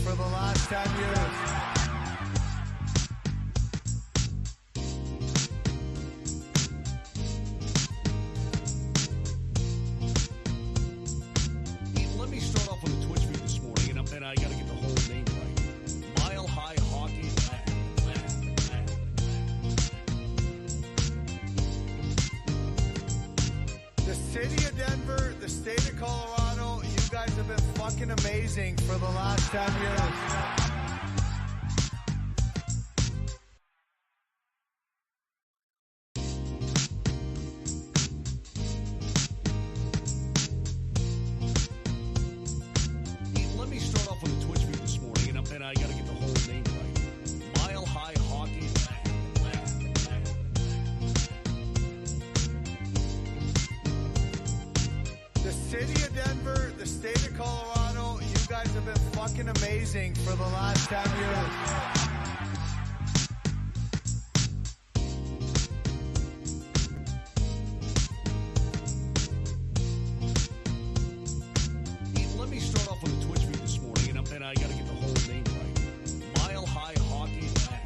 for the last 10 years. Let me start off with a Twitch feed this morning, and I got to get the whole name right. Mile High Hockey Lab. The city of Denver, the state of Colorado, you guys have been fucking amazing for the last 10 years. Let me start off with a Twitch feed this morning, and I got to get the whole name right. Mile High Hockey Lab. The city of Denver, the state of Colorado, you guys have been fucking amazing for the last 10 years. Let me start off with a Twitch feed this morning, and I got to get the whole name right. Mile High Hockey Lab.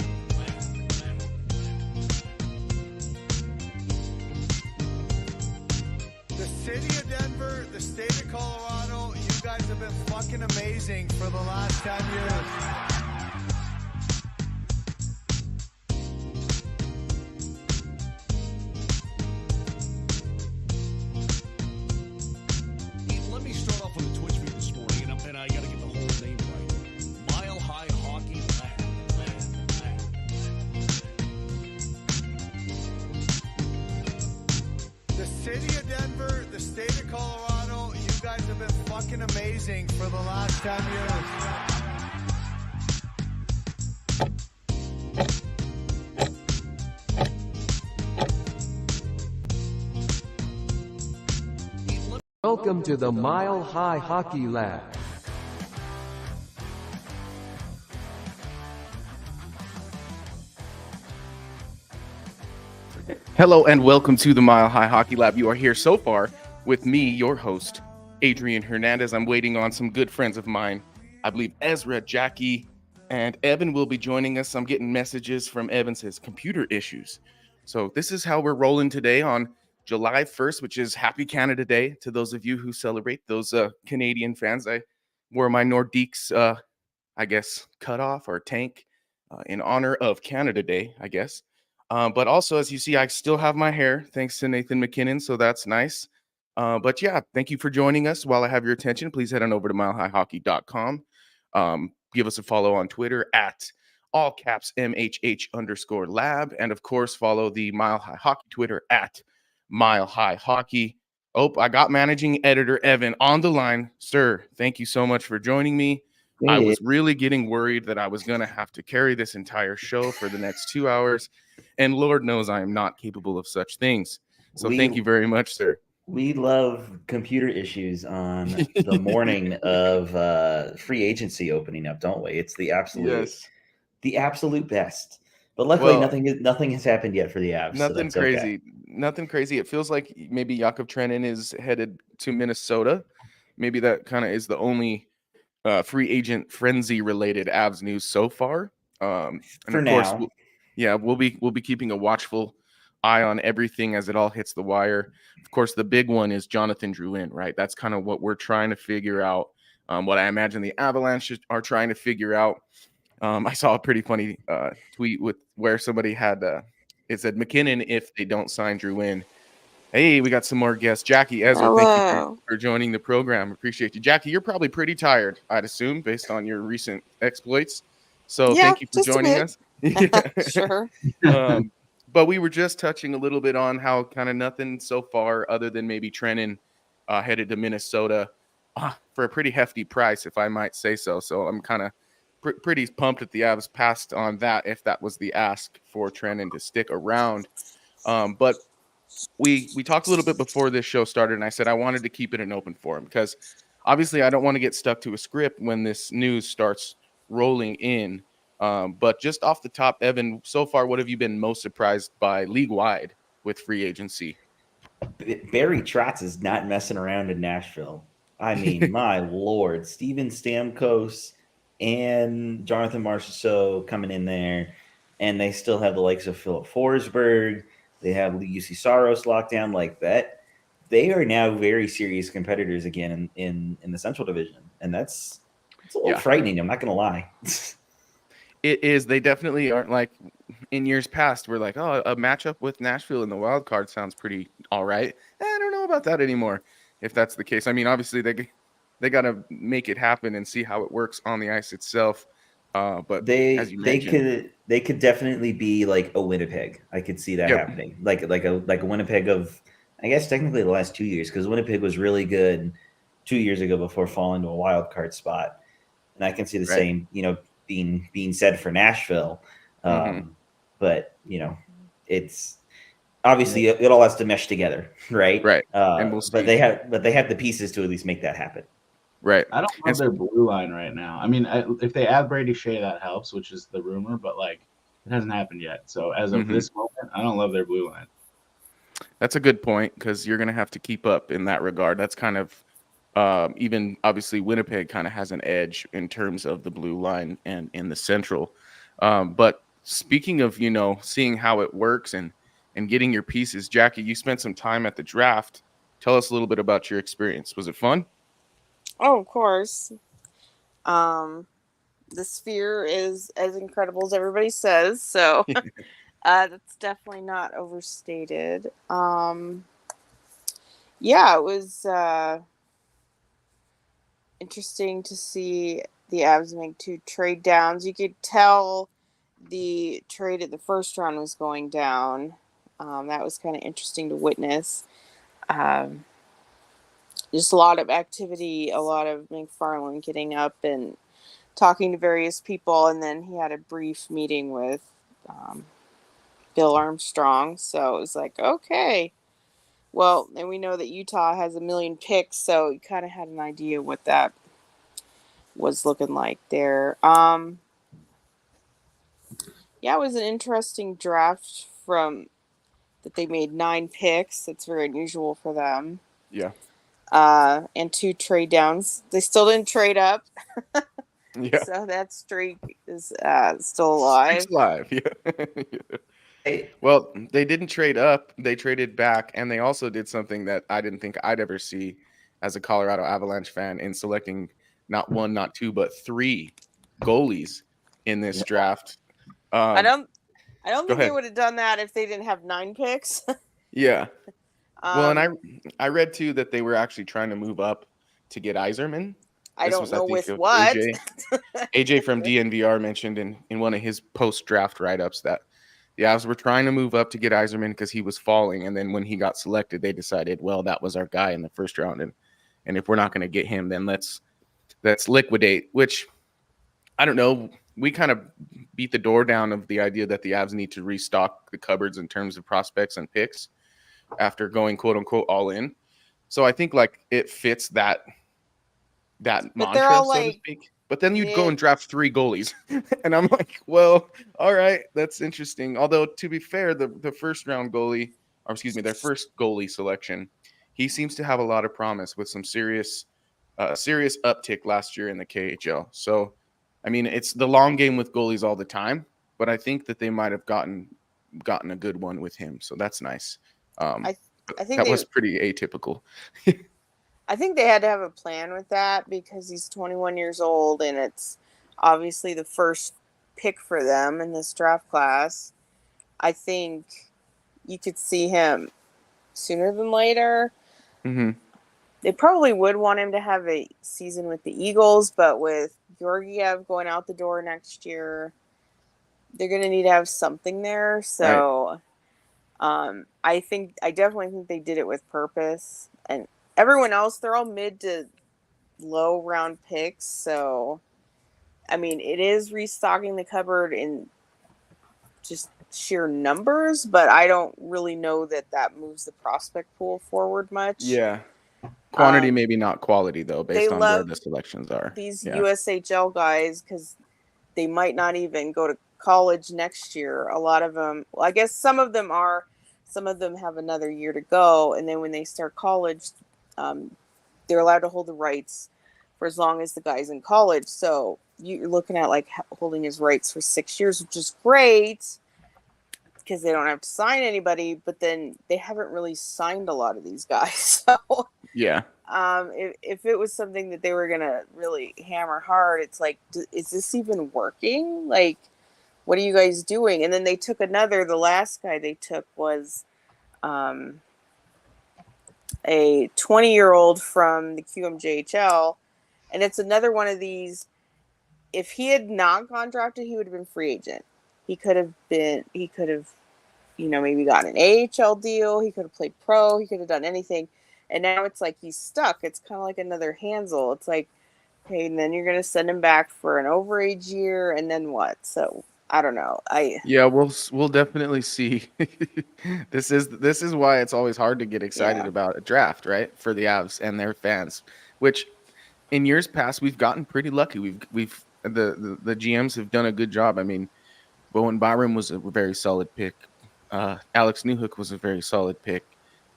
The city of Denver, the state of Colorado, you guys have been fucking amazing for the last 10 years. Let me start off with a Twitch feed this morning, and I got to get the whole name right. Mile High Hockey Lab. The city of Denver, the state of Colorado, you guys have been fucking amazing for the last 10 years. Welcome to the Mile High Hockey Lab. Hello and welcome to the Mile High Hockey Lab. You are here so far with me, your host, Adrian Hernandez. I'm waiting on some good friends of mine. I believe Ezra, Jackie, and Evan will be joining us. I'm getting messages from Evan says computer issues. So this is how we're rolling today on July 1st, which is Happy Canada Day to those of you who celebrate, those Canadian fans. I wore my Nordiques, I guess, cutoff or tank in honor of Canada Day, I guess. But also, as you see, I still have my hair, thanks to Nathan McKinnon, so that's nice. But yeah, thank you for joining us. While I have your attention, please head on over to milehighhockey.com. Give us a follow on Twitter at all caps MHH_lab. And of course, follow the Mile High Hockey Twitter at Mile High Hockey. Oh, I got managing editor Evan on the line. Sir, thank you so much for joining me. I was really getting worried that I was going to have to carry this entire show for the next 2 hours. And Lord knows I am not capable of such things. So thank you very much, sir. We love computer issues on the morning of free agency opening up, don't we? It's the absolute best. But luckily, nothing has happened yet for the Avs. Nothing so crazy. Okay. Nothing crazy. It feels like maybe Jakub Trenin is headed to Minnesota. Maybe that kind of is the only free agent frenzy related Avs news so far. And for of now. course, we'll be keeping a watchful eye on everything as it all hits the wire. Of course, the big one is Jonathan Drouin, right? That's kind of what we're trying to figure out. What I imagine the Avalanche are trying to figure out. I saw a pretty funny tweet with where somebody had it said McKinnon if they don't sign Drouin. Hey, we got some more guests. Jackie, Ezra, thank you for joining the program. Appreciate you. Jackie, you're probably pretty tired, I'd assume, based on your recent exploits. So thank you for joining us. Sure. But we were just touching a little bit on how kind of nothing so far other than maybe Trenin headed to Minnesota for a pretty hefty price, if I might say so. So I'm kind of pretty pumped that the Avs passed on that if that was the ask for Trenin to stick around. But we talked a little bit before this show started, and I said I wanted to keep it an open forum because obviously I don't want to get stuck to a script when this news starts rolling in. But just off the top, Evan, so far, what have you been most surprised by league-wide with free agency? Barry Trotz is not messing around in Nashville. I mean, my Lord. Steven Stamkos and Jonathan Marchessault coming in there, and they still have the likes of Philip Forsberg. They have UC Saros locked down like that. They are now very serious competitors again in the Central Division, and it's a little frightening. I'm not going to lie. It is. They definitely aren't like in years past. We're like, oh, a matchup with Nashville in the wild card sounds pretty all right. I don't know about that anymore. If that's the case, I mean, obviously they got to make it happen and see how it works on the ice itself. But as you mentioned, they could definitely be like a Winnipeg. I could see that happening. Like a Winnipeg of, I guess technically the last 2 years, because Winnipeg was really good 2 years ago before falling to a wild card spot. And I can see the same, being said for Nashville. But it's obviously it all has to mesh together, right? Right. And we'll see. But they have the pieces to at least make that happen. Right. I don't love their blue line right now. I mean, if they add Brady Shea, that helps, which is the rumor, but like it hasn't happened yet. So as of this moment, I don't love their blue line. That's a good point, because you're going to have to keep up in that regard. That's kind of even obviously Winnipeg kind of has an edge in terms of the blue line and in the Central. But speaking of, seeing how it works and getting your pieces, Jackie, you spent some time at the draft. Tell us a little bit about your experience. Was it fun? Oh, of course. The Sphere is as incredible as everybody says, so that's definitely not overstated. It was interesting to see the Avs make 2 trade downs. You could tell the trade at the first round was going down. That was kind of interesting to witness. Just a lot of activity, a lot of McFarland getting up and talking to various people, and then he had a brief meeting with Bill Armstrong. So it was like, okay. Well, and we know that Utah has 1 million picks, so you kind of had an idea what that was looking like there. It was an interesting draft that they made 9 picks. That's very unusual for them. Yeah. And 2 trade downs. They still didn't trade up. Yeah. So that streak is still alive. Streak's alive. Yeah. Well, they didn't trade up. They traded back, and they also did something that I didn't think I'd ever see as a Colorado Avalanche fan in selecting not 1, not 2, but 3 goalies in this draft. I don't think they would have done that if they didn't have 9 picks. Yeah. Well, and I read too that they were actually trying to move up to get Yzerman. I don't know with what. AJ from DNVR mentioned in one of his post-draft write-ups that the Avs were trying to move up to get Yzerman because he was falling, and then when he got selected, they decided, well, that was our guy in the first round, and if we're not going to get him, then let's liquidate. Which I don't know. We kind of beat the door down of the idea that the Avs need to restock the cupboards in terms of prospects and picks after going quote unquote all in. So I think like it fits that mantra, so to speak. But then you'd go and draft 3 goalies. And I'm like, well, all right, that's interesting. Although to be fair, the first round goalie, or excuse me, their first goalie selection, he seems to have a lot of promise with some serious uptick last year in the KHL. So I mean, it's the long game with goalies all the time, but I think that they might have gotten a good one with him. So that's nice. I think that was pretty atypical. I think they had to have a plan with that because he's 21 years old and it's obviously the first pick for them in this draft class. I think you could see him sooner than later. Mm-hmm. They probably would want him to have a season with the Eagles, but with Georgiev going out the door next year, they're going to need to have something there. So I definitely think they did it with purpose. And everyone else, they're all mid to low round picks. So, I mean, it is restocking the cupboard in just sheer numbers, but I don't really know that moves the prospect pool forward much. Yeah. Quantity, maybe not quality, though, based on where the selections are. These USHL guys, because they might not even go to college next year. A lot of them, well, I guess some of them have another year to go. And then when they start college, they're allowed to hold the rights for as long as the guy's in college. So you're looking at like holding his rights for 6 years, which is great because they don't have to sign anybody. But then they haven't really signed a lot of these guys. So yeah, if it was something that they were gonna really hammer hard, it's like, is this even working? Like, what are you guys doing? And then they took the last guy they took was a 20-year-old from the QMJHL. And it's another one of these, if he had not gone drafted, he would have been free agent. He could have, maybe got an AHL deal. He could have played pro. He could have done anything. And now it's like he's stuck. It's kind of like another Hansel. It's like, okay, and then you're going to send him back for an overage year, and then what? So I don't know. We'll definitely see. This is why it's always hard to get excited about a draft, right? For the Avs and their fans, which in years past we've gotten pretty lucky. We've the GMs have done a good job. I mean, Bowen Byram was a very solid pick. Alex Newhook was a very solid pick.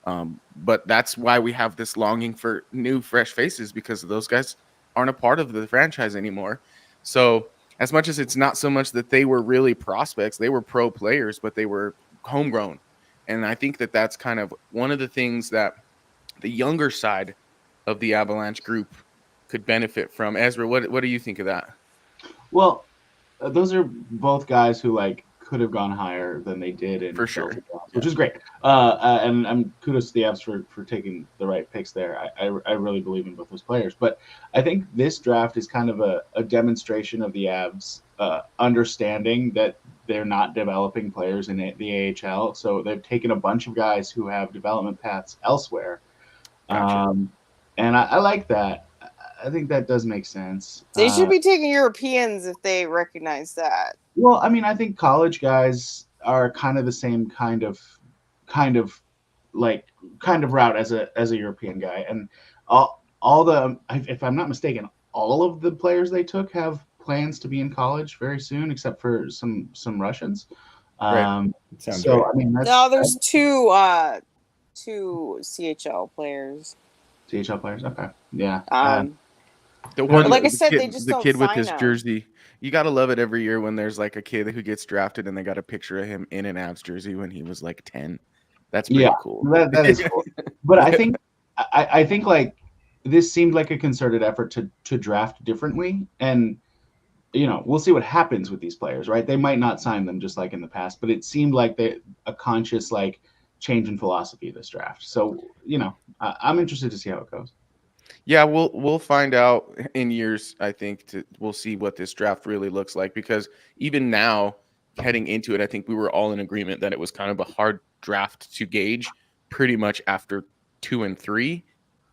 But that's why we have this longing for new, fresh faces, because those guys aren't a part of the franchise anymore. So as much as it's not so much that they were really prospects, they were pro players, but they were homegrown. And I think that that's kind of one of the things that the younger side of the Avalanche group could benefit from. Ezra, what do you think of that? Well, those are both guys who could have gone higher than they did in for sure, which is great. And I'm kudos to the Avs for taking the right picks there. I really believe in both those players, but I think this draft is kind of a demonstration of the Avs understanding that they're not developing players in the AHL, so they've taken a bunch of guys who have development paths elsewhere. Gotcha. And I like that. I think that does make sense. They should be taking Europeans if they recognize that. Well, I mean, I think college guys are kind of the same kind of route as a European guy, and all the, if I'm not mistaken, all of the players they took have plans to be in college very soon, except for some Russians. Right. So right. I mean, there's two CHL players. CHL players, okay, yeah. The one, like I said, they just the don't kid with sign his them. jersey. You gotta love it every year when there's like a kid who gets drafted and they got a picture of him in an Avs jersey when he was like 10. That's pretty cool. That is cool. But I think like this seemed like a concerted effort to draft differently, and we'll see what happens with these players, right? They might not sign them just like in the past, but it seemed like a conscious change in philosophy this draft. So I'm interested to see how it goes. Yeah, we'll find out in years. I think we'll see what this draft really looks like, because even now, heading into it, I think we were all in agreement that it was kind of a hard draft to gauge. Pretty much after 2 and 3,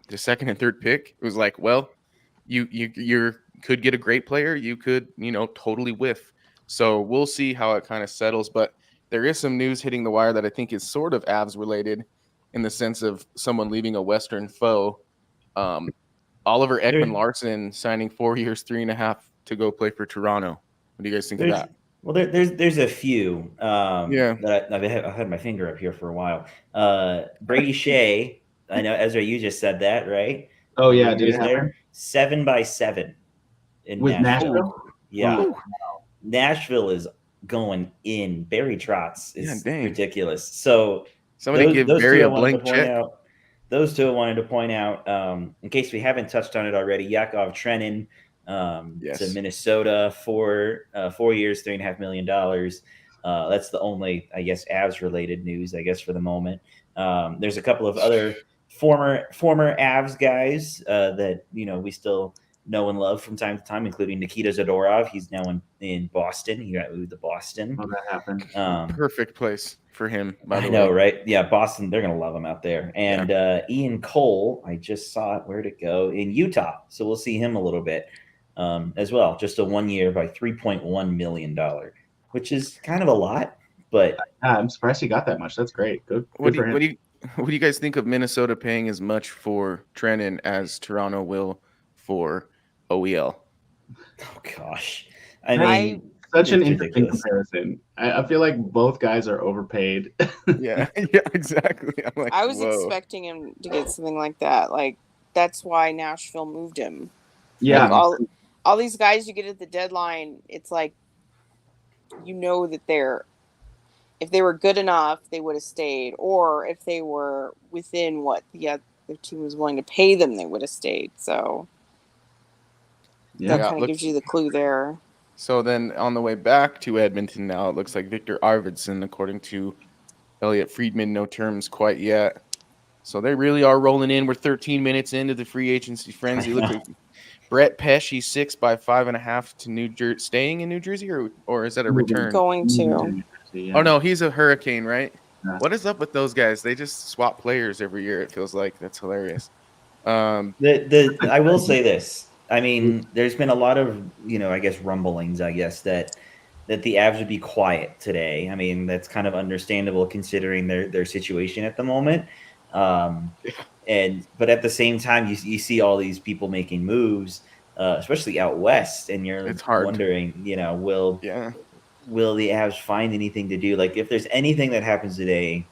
the second and third pick, it was like, well, you could get a great player, you could totally whiff. So we'll see how it kind of settles. But there is some news hitting the wire that I think is sort of Avs related, in the sense of someone leaving a Western foe. Oliver Ekman-Larsson signing 4 years, 3.5 to go play for Toronto. What do you guys think of that? Well, there's a few that I've had my finger up here for a while. Brady Shea, I know, Ezra, you just said that, right? Oh yeah, did it happen? 7x7 in Nashville. Yeah, Nashville is going in. Barry Trotz is ridiculous. So somebody give Barry a blank check. Those two I wanted to point out, in case we haven't touched on it already, Yakov Trenin to Minnesota for 4 years, $3.5 million. That's the only, I guess, Avs-related news, I guess, for the moment. There's a couple of other former Avs guys that we still know and love from time to time, including Nikita Zadorov. He's now in Boston. He got moved to Boston. Oh, that happened. Perfect place for him, by the way. I know, right? Yeah, Boston, they're going to love him out there. And Ian Cole, I just saw it. Where'd it go? In Utah. So we'll see him a little bit as well. Just a 1 year by $3.1 million, which is kind of a lot. But I'm surprised he got that much. That's great. Good what for him. What do you guys think of Minnesota paying as much for Trenin as Toronto will for OEL? Oh, gosh. I mean, such an interesting comparison. I feel like both guys are overpaid. yeah, exactly. I'm like, I was expecting him to get something like that. Like, that's why Nashville moved him. Yeah. Like all these guys you get at the deadline, it's like, you know that if they were good enough, they would have stayed, or if they were within what the other team was willing to pay them, they would have stayed. So that kind of gives you the clue there. So then on the way back to Edmonton now, it looks like Victor Arvidsson, according to Elliot Friedman, no terms quite yet. So they really are rolling in. We're 13 minutes into the free agency frenzy. Look at Brett Pesce, 6 by 5.5 to New Jersey, staying in New Jersey, or is that a return? Going to. Yeah. Oh no, he's a Hurricane, right? Yeah. What is up with those guys? They just swap players every year. It feels like that's hilarious. I will say this. I mean, there's been a lot of, I guess rumblings, that the Avs would be quiet today. I mean, that's kind of understandable considering their situation at the moment. But at the same time, you see all these people making moves, especially out west, and you're wondering, will the Avs find anything to do? Like, if there's anything that happens today,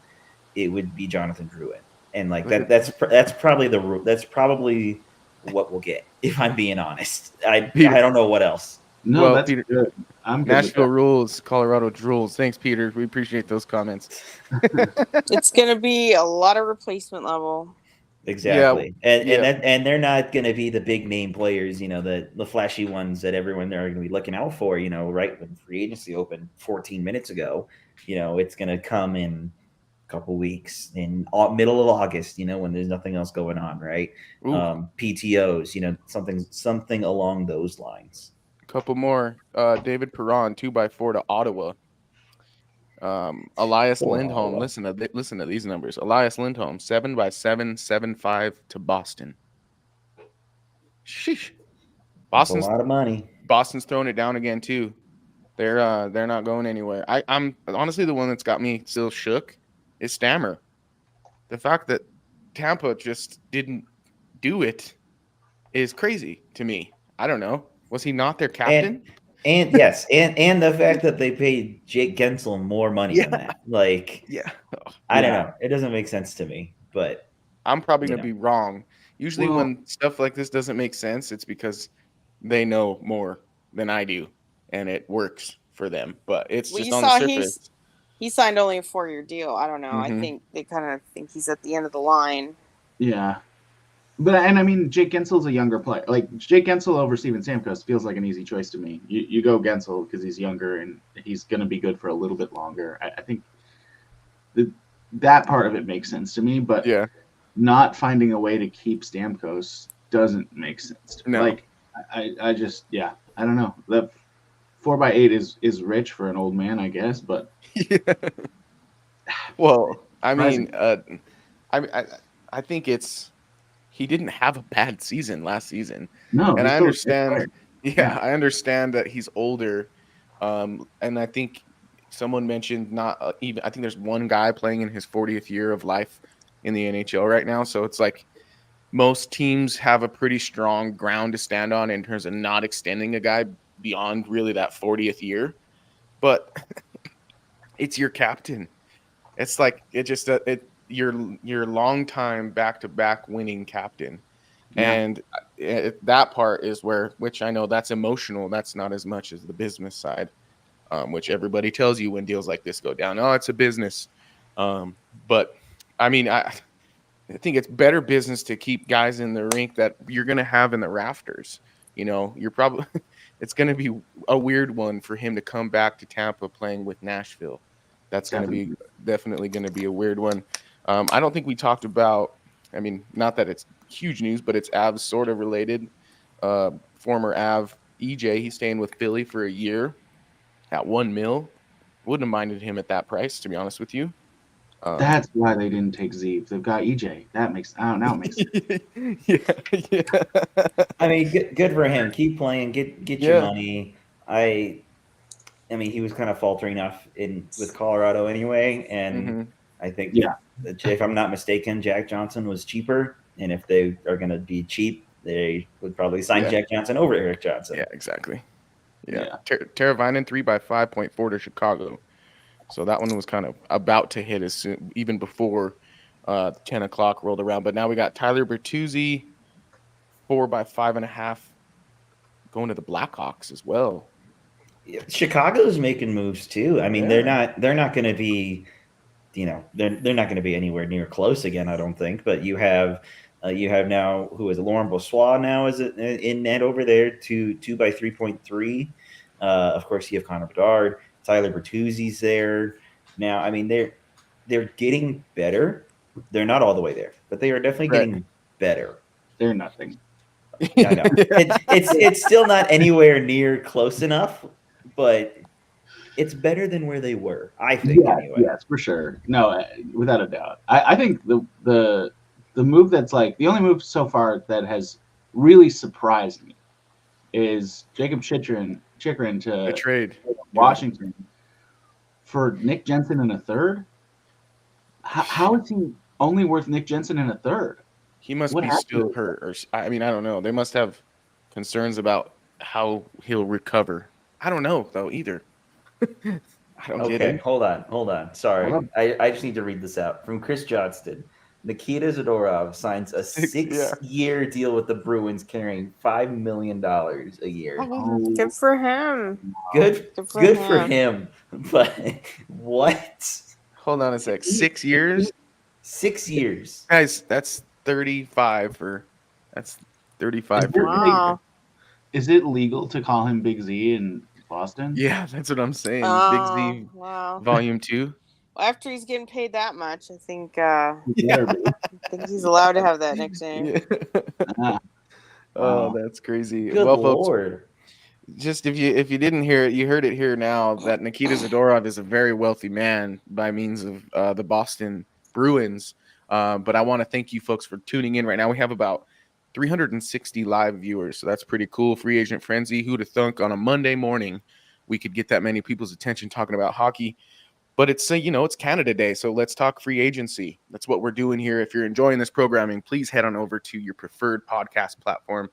it would be Jonathan Drouin. And like that's probably what we'll get, if I'm being honest. I don't know what else. No, that's Peter, good. I'm good. Nashville rules, Colorado drools. Thanks, Peter. We appreciate those comments. It's going to be a lot of replacement level. Exactly. Yeah. And they're not going to be the big name players, the flashy ones that everyone they're going to be looking out for, right when free agency opened 14 minutes ago. It's going to come in couple weeks in middle of August, when there's nothing else going on, right? PTOs, something along those lines. A couple more. David Perron, 2x4 to Ottawa. Elias Lindholm, listen to these numbers. Elias Lindholm, 7x7, 7.5 to Boston. Sheesh. Boston's a lot of money. Boston's throwing it down again too. They're not going anywhere. I'm honestly the one that's got me still shook is Stammer. The fact that Tampa just didn't do it is crazy to me. I don't know. Was he not their captain? And yes, and the fact that they paid Jake Gensel more money than that. Like, I don't know. It doesn't make sense to me, but I'm probably going to be wrong. Usually when stuff like this doesn't make sense, it's because they know more than I do, and it works for them. But it's just on the surface. He signed only a 4-year deal. I don't know. Mm-hmm. I think they kind of think he's at the end of the line. Yeah. And I mean, Jake Gensel's a younger player. Like, Jake Gensel over Steven Stamkos feels like an easy choice to me. You go Gensel because he's younger and he's going to be good for a little bit longer. I think that part of it makes sense to me, but not finding a way to keep Stamkos doesn't make sense to me. No. Like, I just, I don't know. The 4x8 is rich for an old man, I guess, but well, I mean, I think he didn't have a bad season last season. No, and I understand. I understand that he's older, and I think someone mentioned not even. I think there's one guy playing in his 40th year of life in the NHL right now, so it's like most teams have a pretty strong ground to stand on in terms of not extending a guy beyond really that 40th year, but it's your captain. It's like your long-time back-to-back winning captain, and that part is which I know that's emotional. That's not as much as the business side, which everybody tells you when deals like this go down. Oh, it's a business, but I mean, I think it's better business to keep guys in the rink that you're going to have in the rafters. You're probably it's going to be a weird one for him to come back to Tampa playing with Nashville. That's going to be definitely going to be a weird one. I don't think we talked about, I mean, not that it's huge news, but it's Avs sort of related. Former Av EJ, he's staying with Philly for a year at $1 million. Wouldn't have minded him at that price, to be honest with you. That's why they didn't take Zeev. They've got EJ. That makes now it makes sense. yeah. I mean, good for him. Keep playing. Get your money. I mean, he was kind of faltering enough with Colorado anyway, and I think if I'm not mistaken, Jack Johnson was cheaper, and if they are going to be cheap, they would probably sign Jack Johnson over Eric Johnson. Yeah, exactly. Yeah. Teravainen 3x5.4 to Chicago. So that one was kind of about to hit even before 10 o'clock rolled around. But now we got Tyler Bertuzzi, 4x5.5 going to the Blackhawks as well. Chicago's making moves too. I mean, they're not going to be, they're not going to be anywhere near close again, I don't think. But you have now, who is it? Lauren Brossoit now is it in net over there, 2 by 3.3. Of course, you have Connor Bedard, Tyler Bertuzzi's there now. I mean, they're getting better. They're not all the way there, but they are definitely getting better. They're nothing. Yeah, I know. It's still not anywhere near close enough, but it's better than where they were, I think. Anyway. Yes, for sure. No, without a doubt. I think the move that's like the only move so far that has really surprised me is Jacob Chychrun to trade Washington for Nick Jensen in a third. How is he only worth Nick Jensen in a third? He must be still hurt, or I mean, I don't know. They must have concerns about how he'll recover. I don't know though either. I don't get it. Hold on. Sorry, I just need to read this out from Chris Johnston. Nikita Zadorov signs a 6-year deal with the Bruins, carrying $5 million a year. Good for him. Good for him. But what? Hold on a sec. 6 years? 6 years. Guys, that's 35 for. That's 35 for. Wow. Is it legal to call him Big Z in Boston? Yeah, that's what I'm saying. Big Z Volume 2. Well, after he's getting paid that much, I think I think he's allowed to have that nickname. Yeah. Oh, that's crazy. Good Lord. Folks, just if you didn't hear it, you heard it here now that Nikita Zadorov is a very wealthy man by means of the Boston Bruins. But I want to thank you folks for tuning in right now. We have about 360 live viewers, so that's pretty cool. Free Agent Frenzy. Who'd have thunk on a Monday morning we could get that many people's attention talking about hockey? But it's it's Canada Day, so let's talk free agency. That's what we're doing here. If you're enjoying this programming, please head on over to your preferred podcast platform.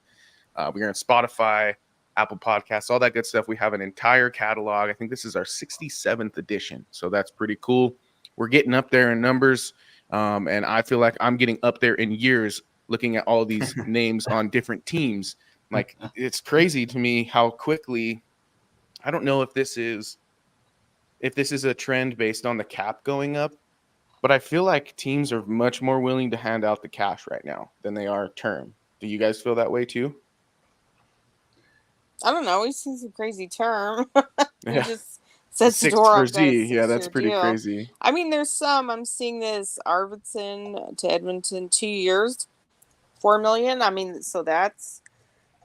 We're on Spotify, Apple Podcasts, all that good stuff. We have an entire catalog. I think this is our 67th edition, so that's pretty cool. We're getting up there in numbers, and I feel like I'm getting up there in years looking at all these names on different teams. Like, it's crazy to me how quickly. I don't know if this is a trend based on the cap going up, but I feel like teams are much more willing to hand out the cash right now than they are term. Do you guys feel that way too? I don't know. We've seen some crazy term. Yeah. Just said 6 for Z. Yeah, that's pretty deal. crazy. I mean, there's some. I'm seeing this Arvidsson to Edmonton, 2 years, $4 million. I mean, so that's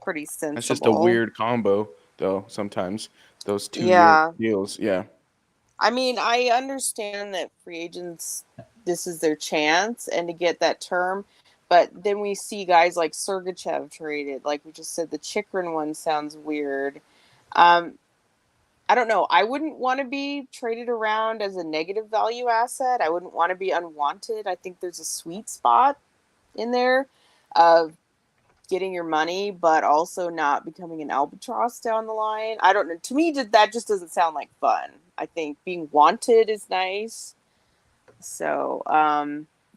pretty sensible. That's just a weird combo, though. Sometimes those 2-year deals. Yeah. I mean, I understand that free agents, this is their chance and to get that term. But then we see guys like Sergachev traded. Like we just said, the Chychrun one sounds weird. I don't know. I wouldn't want to be traded around as a negative value asset. I wouldn't want to be unwanted. I think there's a sweet spot in there of getting your money, but also not becoming an albatross down the line. I don't know. To me, that just doesn't sound like fun. I think being wanted is nice. So,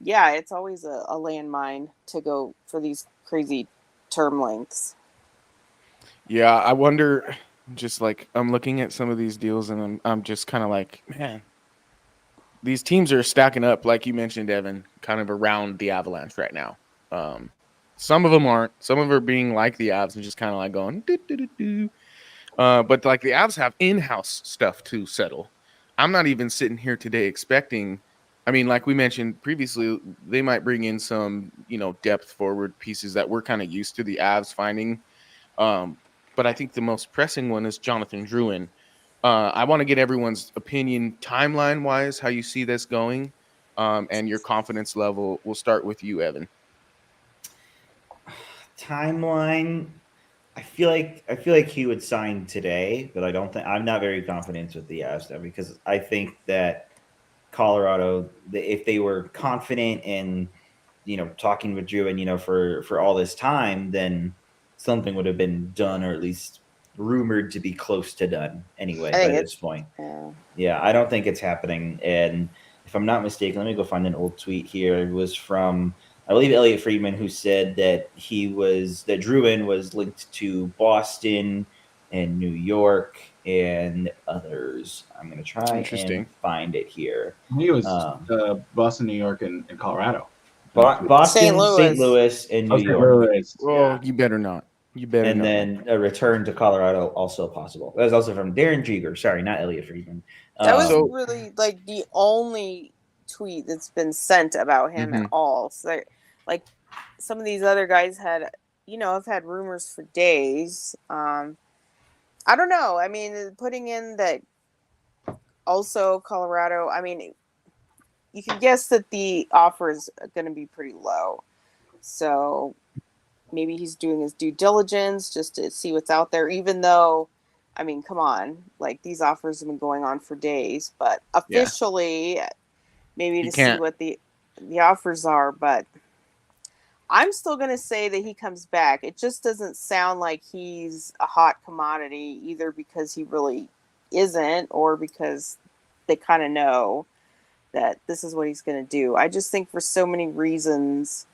yeah, it's always a landmine to go for these crazy term lengths. Yeah, I wonder, just like, I'm looking at some of these deals and I'm just kind of like, man, these teams are stacking up, like you mentioned, Evan, kind of around the Avalanche right now. Some of them aren't. Some of them are being like the Avs and just kind of like going, do. But like the Avs have in-house stuff to settle. I'm not even sitting here today expecting, I mean, like we mentioned previously, they might bring in some, depth forward pieces that we're kind of used to the Avs finding. But I think the most pressing one is Jonathan Drouin. I want to get everyone's opinion timeline-wise, how you see this going, and your confidence level. We'll start with you, Evan. Timeline, I feel like he would sign today, but I'm not very confident with the Avs because I think that Colorado, if they were confident in, talking with Drew and, for all this time, then something would have been done, or at least rumored to be close to done anyway by this point. Yeah, I don't think it's happening. And if I'm not mistaken, let me go find an old tweet here. It was from I believe Elliot Friedman, who said that that Druin was linked to Boston and New York and others. I'm going to try and find it here. I think it was Boston, New York, and Colorado. Boston, St. Louis, and New York. Oh, you better not. You better and not. then a return to Colorado also possible. That was also from Darren Jeager. Sorry, not Elliot Friedman. That was really like the only tweet that's been sent about him at all. So, like, some of these other guys had, have had rumors for days. I don't know. I mean, putting in that also Colorado, I mean, you can guess that the offer is going to be pretty low. So maybe he's doing his due diligence just to see what's out there, even though, I mean, come on, like these offers have been going on for days, but officially maybe to see what the offers are. But I'm still going to say that he comes back. It just doesn't sound like he's a hot commodity, either because he really isn't or because they kind of know that this is what he's going to do. I just think for so many reasons,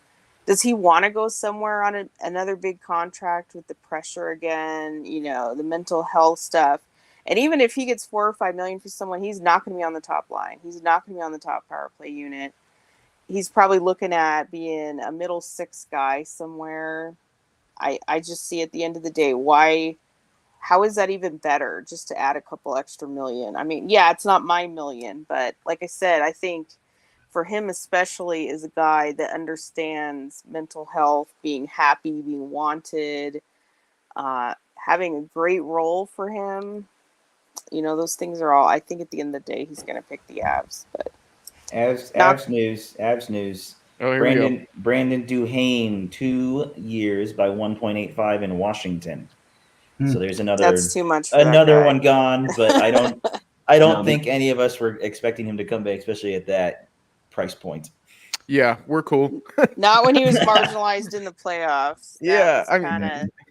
does he want to go somewhere on another big contract with the pressure again, the mental health stuff? And even if he gets $4 or $5 million for someone, he's not going to be on the top line. He's not going to be on the top power play unit. He's probably looking at being a middle six guy somewhere. I just see at the end of the day, how is that even better just to add a couple extra million? I mean, yeah, it's not my million, but like I said, I think for him especially is a guy that understands mental health, being happy, being wanted, having a great role for him. Those things are all, I think at the end of the day, he's going to pick the Avs. But Avs news. Oh, Brandon Duhaime, 2 years by 1.85 in Washington. So there's that's too much. Another one gone, but I don't think any of us were expecting him to come back, especially at that price point. Yeah, we're cool. Not when he was marginalized in the playoffs.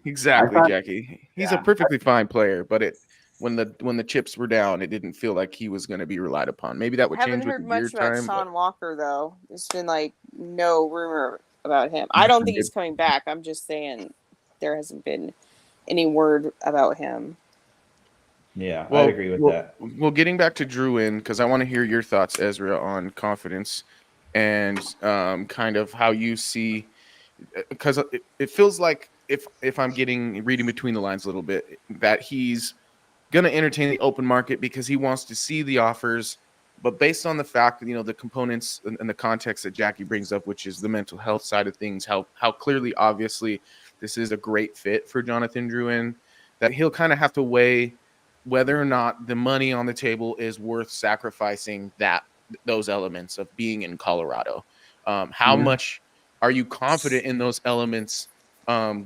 Exactly, Jackie. He's a perfectly fine player, but when the chips were down, it didn't feel like he was going to be relied upon. Maybe that would change with the year time. I haven't heard much about Sean Walker though. There's been like no rumor about him. I don't think he's coming back. I'm just saying there hasn't been any word about him. Yeah, I agree with that. Well, getting back to Druin, because I want to hear your thoughts, Ezra, on confidence and kind of how you see, because it feels like if I'm reading between the lines a little bit, that he's going to entertain the open market because he wants to see the offers. But based on the fact that, the components and the context that Jackie brings up, which is the mental health side of things, how clearly, obviously, this is a great fit for Jonathan Druin, that he'll kind of have to weigh whether or not the money on the table is worth sacrificing those elements of being in Colorado. How much are you confident in those elements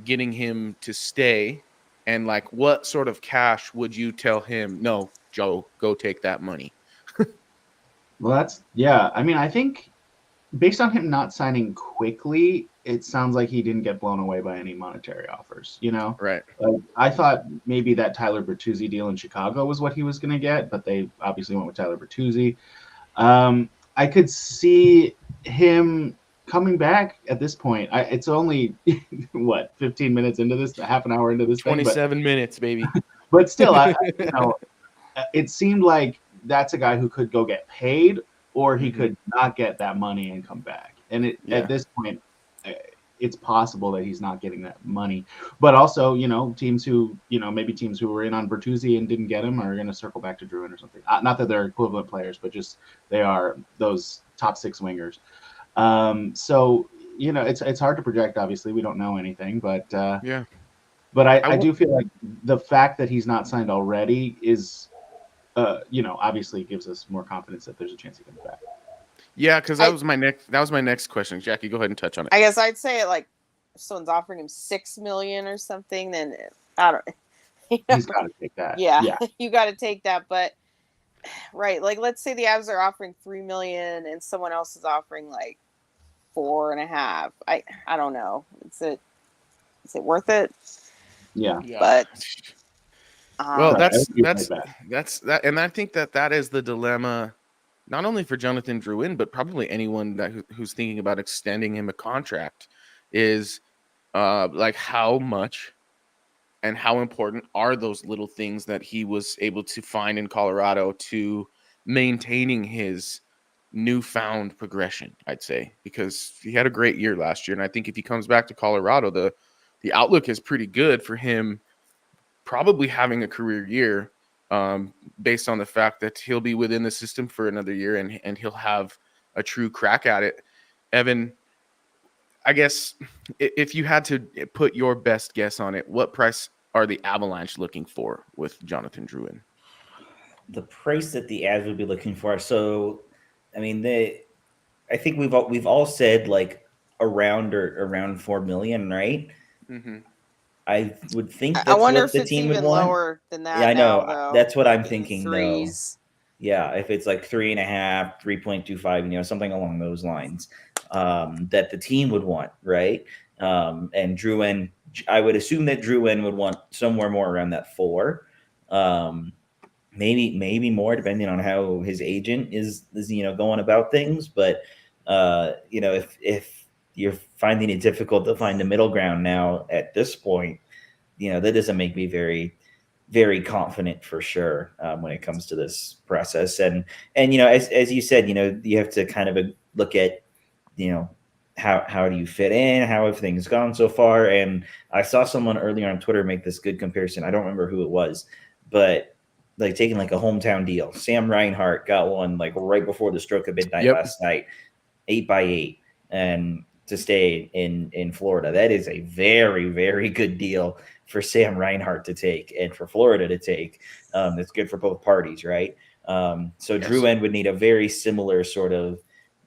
getting him to stay? And like, what sort of cash would you tell him, no, Joe, go take that money? Well, I mean, I think based on him not signing quickly, it sounds like he didn't get blown away by any monetary offers, Right. I thought maybe that Tyler Bertuzzi deal in Chicago was what he was going to get, but they obviously went with Tyler Bertuzzi. I could see him coming back at this point. It's only, 15 minutes into this, half an hour into this 27 minutes, baby. But still, it seemed like that's a guy who could go get paid, or he could not get that money and come back. And at this point, it's possible that he's not getting that money. But also, teams who were in on Bertuzzi and didn't get him are going to circle back to Druin or something. Not that they're equivalent players, but just they are those top six wingers. So, it's hard to project. Obviously, we don't know anything, but But I do feel like the fact that he's not signed already is, obviously gives us more confidence that there's a chance he comes back. Yeah, because that was my next question. Jackie, go ahead and touch on it. I guess I'd say if someone's offering him $6 million or something, then I don't. He's got to take that. Yeah. You got to take that. But right, like let's say the Avs are offering $3 million and someone else is offering like $4.5. I don't know. Is it worth it? Yeah. But well, that's that, and I think that is the dilemma not only for Jonathan Drouin, but probably anyone who's thinking about extending him a contract, is like how much and how important are those little things that he was able to find in Colorado to maintaining his newfound progression, I'd say, because he had a great year last year. And I think if he comes back to Colorado, the outlook is pretty good for him, probably having a career year, based on the fact that he'll be within the system for another year and he'll have a true crack at it. Evan, I guess if you had to put your best guess on it, what price are the Avalanche looking for with Jonathan Drouin? The price that the Avs would be looking for. So, I mean, I think we've all said like around 4 million, right? Mm-hmm. I would think I that's wonder what if the it's team would even want. lower than that. Yeah, I know. Now, though. That's what I'm In thinking, threes. though. Yeah, if it's like 3.5, 3.25, something along those lines, that the team would want, right? And Drouin, I would assume that Drouin would want somewhere more around that 4. Maybe more, depending on how his agent is going about things. But if you're finding it difficult to find the middle ground now at this point, that doesn't make me very, very confident for sure when it comes to this process. And as you said, you have to kind of look at how do you fit in, how have things gone so far. And I saw someone earlier on Twitter make this good comparison. I don't remember who it was, but like taking like a hometown deal. Sam Reinhart got one like right before the stroke of midnight last night, 8x8, and to stay in Florida. That is a very, very good deal for Sam Reinhart to take and for Florida to take. It's good for both parties, right? So yes. Drouin would need a very similar sort of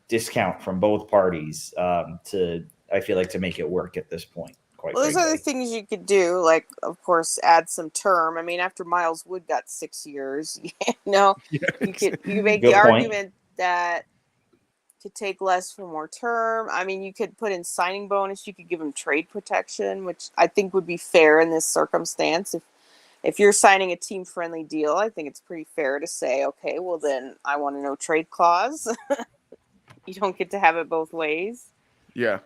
discount from both parties to make it work at this point. Well, there's other things you could do, like, of course, add some term. I mean, after Miles Wood got 6 years, you make the argument that to take less for more term. I mean, you could put in signing bonus. You could give him trade protection, which I think would be fair in this circumstance. If you're signing a team-friendly deal, I think it's pretty fair to say, okay, well, then I want a no trade clause. You don't get to have it both ways. Yeah.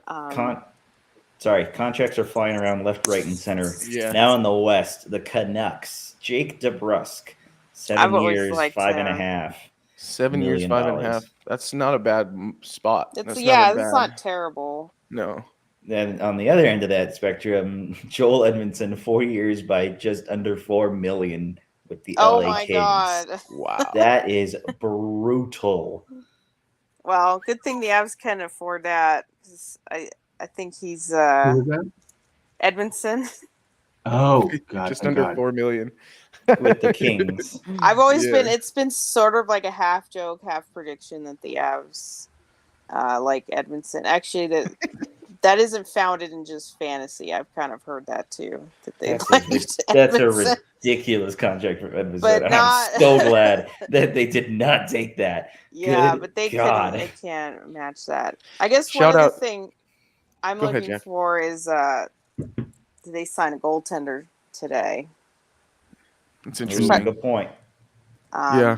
Contracts are flying around left, right, and center. Yeah. Now in the West, the Canucks, Jake DeBrusk, 7 years, 5.5. 7 years, $5.5. That's not a bad spot. That's not terrible. No. Then on the other end of that spectrum, Joel Edmondson, 4 years by just under $4 million with the LA Kings. God. Wow. That is brutal. Well, good thing the Avs can afford that. I think he's Who is that? Edmondson. Oh God, just under $4 million with the Kings. I've always it's been sort of like a half joke, half prediction that the Avs like Edmondson. Actually, that isn't founded in just fantasy. I've kind of heard that too. That's a ridiculous contract for Edmondson. I'm so glad that they did not take that. Yeah, Good but they God. They can't match that. I guess one other thing I'm looking for is did they sign a goaltender today? It's interesting. Good point. Yeah.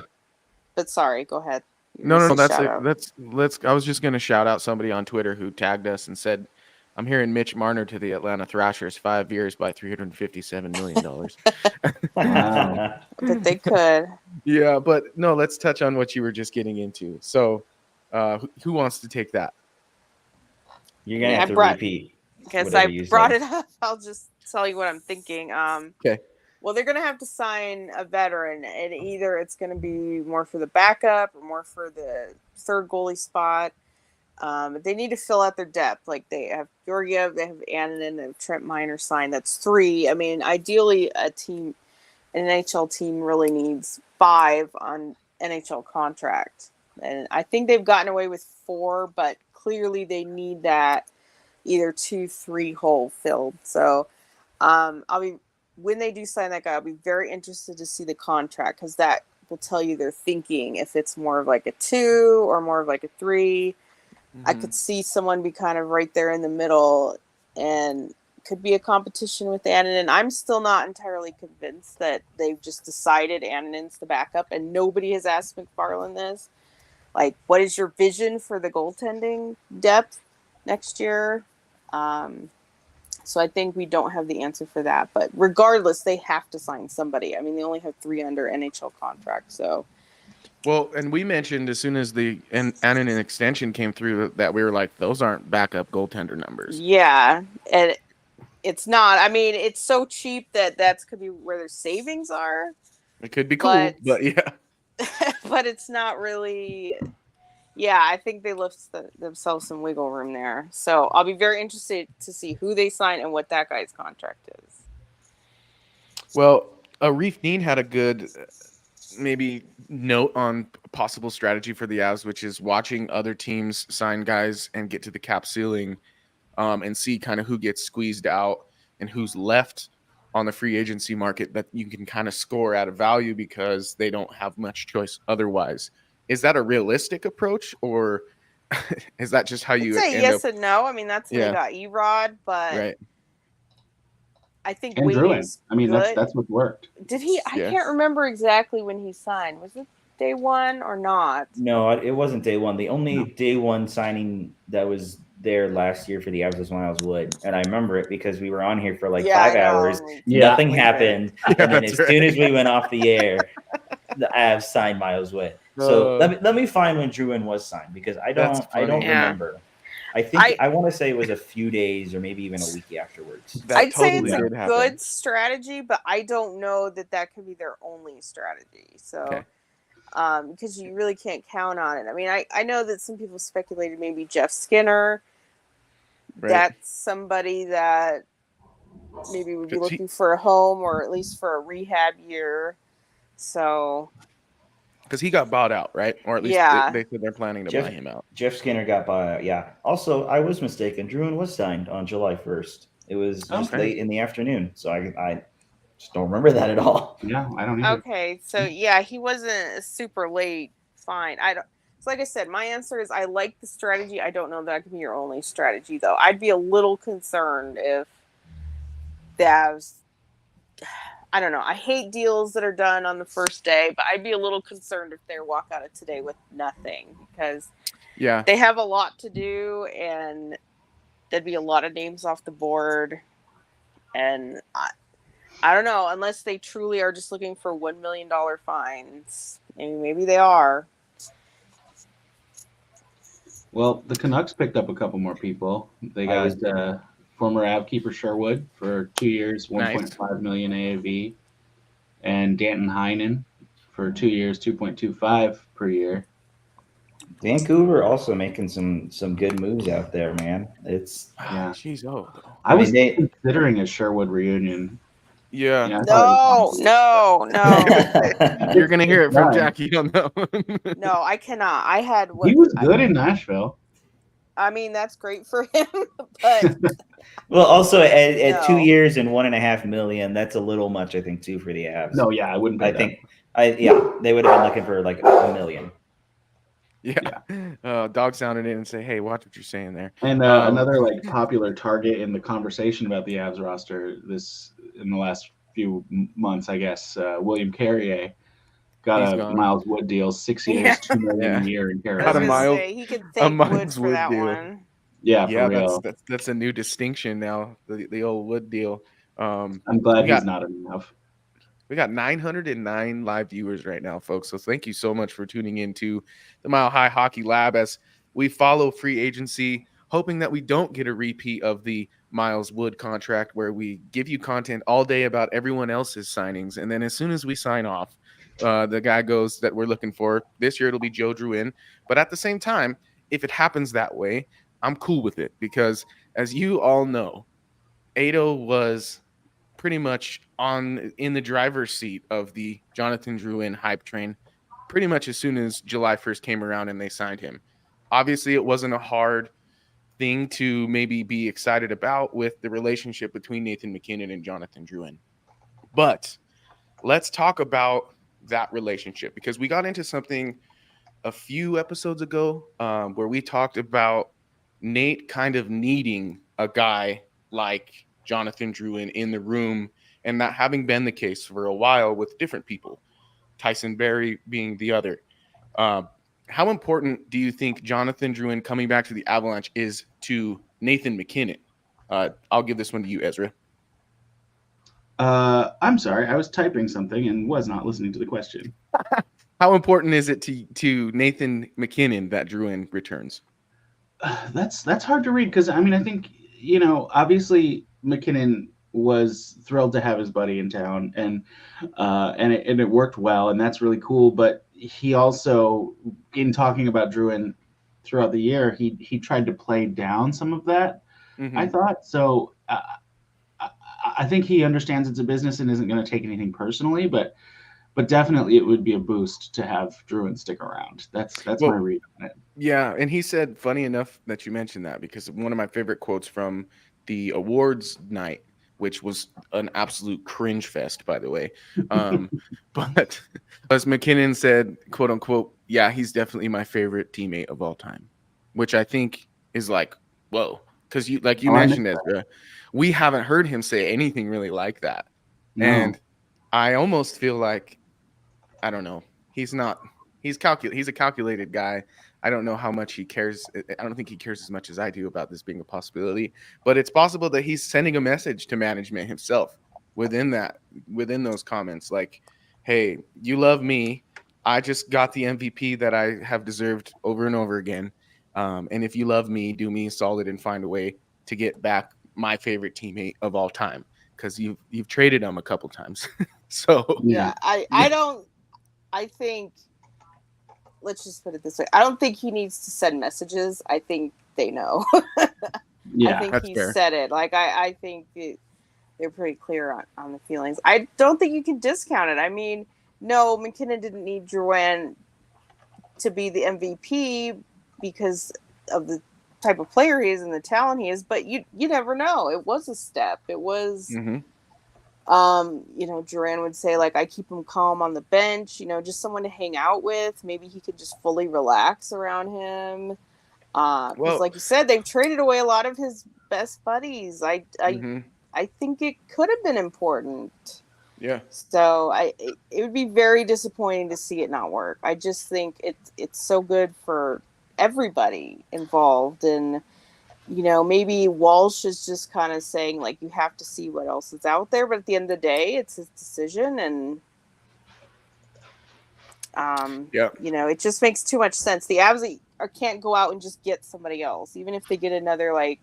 But sorry, go ahead. No. I was just going to shout out somebody on Twitter who tagged us and said, I'm hearing Mitch Marner to the Atlanta Thrashers, 5 years by $357 million. Wow. But they could. Yeah, but no, let's touch on what you were just getting into. So who wants to take that? You're going to have to repeat. Because I brought it up. I'll just tell you what I'm thinking. Okay. Well, they're going to have to sign a veteran, and either it's going to be more for the backup or more for the third goalie spot. They need to fill out their depth. Like they have Georgiev, they have Annunen, they have Trent Miner signed. That's 3. I mean, ideally, an NHL team really needs 5 on NHL contract. And I think they've gotten away with 4, but clearly they need that either 2, 3 hole filled. So when they do sign that guy, I'll be very interested to see the contract because that will tell you their thinking. If it's more of like a 2 or more of like a 3, I could see someone be kind of right there in the middle and could be a competition with Annunen. I'm still not entirely convinced that they've just decided Annunen's the backup, and nobody has asked McFarland this. like, what is your vision for the goaltending depth next year? So I think we don't have the answer for that. But regardless, they have to sign somebody. I mean, they only have 3 under NHL contracts. So, well, and we mentioned as soon as the and an extension came through that we were like, those aren't backup goaltender numbers. yeah, and it's not. I mean, it's so cheap that could be where their savings are. It could be cool, but yeah. But it's not really. Yeah, I think they left themselves some wiggle room there. So I'll be very interested to see who they sign and what that guy's contract is. Well, Reef Dean had a good maybe note on possible strategy for the Avs, which is watching other teams sign guys and get to the cap ceiling and see kind of who gets squeezed out and who's left on the free agency market that you can kind of score out of value because they don't have much choice otherwise. Is that a realistic approach, or is that just how you say yes and no? I mean, that's how they got Erod, but right. I think and Druin. I mean, that's what worked. Did he? I can't remember exactly when he signed. Was it day one or not? No, it wasn't day one. The only day one signing that was there last year for the Avs was Miles Wood, and I remember it because we were on here for like 5 hours. Nothing happened, and then as soon as we went off the air, the Avs signed Miles Wood. So let me find when Druin was signed because I don't remember. I think I want to say it was a few days or maybe even a week afterwards. I'd say it's a good strategy, but I don't know that could be their only strategy. So, because you really can't count on it. I mean, I know that some people speculated maybe Jeff Skinner. Right. That's somebody that maybe would be looking for a home or at least for a rehab year. So. Because he got bought out, right? Or at least they said they're planning to buy him out. Jeff Skinner got bought out, yeah. Also, I was mistaken. Druin was signed on July 1st. It was just late in the afternoon, so I just don't remember that at all. Yeah, I don't either. Okay, so yeah, he wasn't super late. Fine. So like I said, my answer is I like the strategy. I don't know that could be your only strategy, though. I'd be a little concerned if the Avs... I don't know. I hate deals that are done on the first day, but I'd be a little concerned if they walk out of today with nothing because they have a lot to do and there'd be a lot of names off the board. And I don't know, unless they truly are just looking for $1 million fines. And maybe they are. Well, the Canucks picked up a couple more people. They got former Av keeper Sherwood for 2 years, $1.5 million AAV, and Danton Heinen for 2 years, $2.25 per year. Vancouver also making some good moves out there, man. It's jeez, I was considering a Sherwood reunion. Yeah. No. You're gonna hear it from Jackie on that one. No, I cannot. He was good in Nashville. I mean, that's great for him, but well, also at 2 years and $1.5 million, that's a little much, I think, too, for the Avs. No, yeah, I wouldn't. They would have been looking for like $1 million. Yeah. Dog sounded in and say, "Hey, watch what you're saying there." And another like popular target in the conversation about the Avs roster in the last few months, I guess, William Carrier got a Miles Wood deal, 6 years, $2 million a year in Carolina. He could thank Wood for that deal. One. Yeah, for real. That's a new distinction now. The old Wood deal. I'm glad he's not enough. We got 909 live viewers right now, folks. So thank you so much for tuning into the Mile High Hockey Lab as we follow free agency, hoping that we don't get a repeat of the Miles Wood contract where we give you content all day about everyone else's signings. And then as soon as we sign off, the guy goes that we're looking for. This year it'll be Joe Druin. But at the same time, if it happens that way, I'm cool with it because as you all know, Ado was pretty much in the driver's seat of the Jonathan Druin hype train pretty much as soon as July 1st came around and they signed him. Obviously, it wasn't a hard thing to maybe be excited about with the relationship between Nathan MacKinnon and Jonathan Druin. But let's talk about that relationship because we got into something a few episodes ago where we talked about Nate kind of needing a guy like Jonathan Druin in the room, and that having been the case for a while with different people, Tyson Barrie being the other. how important do you think Jonathan Drouin coming back to the Avalanche is to Nathan MacKinnon? I'll give this one to you, Ezra. I'm sorry, I was typing something and was not listening to the question. How important is it to Nathan MacKinnon that Drouin returns? That's hard to read because I mean I think obviously MacKinnon was thrilled to have his buddy in town and it worked well, and that's really cool. But he also, in talking about Drouin throughout the year, he tried to play down some of that. Mm-hmm. I thought so. I think he understands it's a business and isn't going to take anything personally, but definitely it would be a boost to have Drouin stick around. That's my read on it. Yeah, and he said, funny enough that you mentioned that, because one of my favorite quotes from the awards night, which was an absolute cringe fest, by the way. But as MacKinnon said, quote unquote, yeah, he's definitely my favorite teammate of all time, which I think is like, whoa. Because you mentioned, Ezra, we haven't heard him say anything really like that. No. And I almost feel like, I don't know, he's a calculated guy. I don't know how much he cares. I don't think he cares as much as I do about this being a possibility, but it's possible that he's sending a message to management himself within those comments. Like, hey, you love me. I just got the MVP that I have deserved over and over again. And if you love me, do me a solid and find a way to get back my favorite teammate of all time. Cause you've traded him a couple times. So yeah, I think, let's just put it this way. I don't think he needs to send messages. I think they know. Yeah, I think he said it. Like, I think they're pretty clear on the feelings. I don't think you can discount it. I mean, no, MacKinnon didn't need Drouin to be the MVP because of the type of player he is and the talent he is, but you never know. It was a step. It was... Mm-hmm. Drouin would say, like, I keep him calm on the bench, just someone to hang out with. Maybe he could just fully relax around him. Because like you said, they've traded away a lot of his best buddies. I think it could have been important. Yeah. So it would be very disappointing to see it not work. I just think it's so good for everybody involved, and maybe Walsh is just kind of saying, like, you have to see what else is out there. But at the end of the day, it's his decision. And, it just makes too much sense. The Avs can't go out and just get somebody else. Even if they get another, like,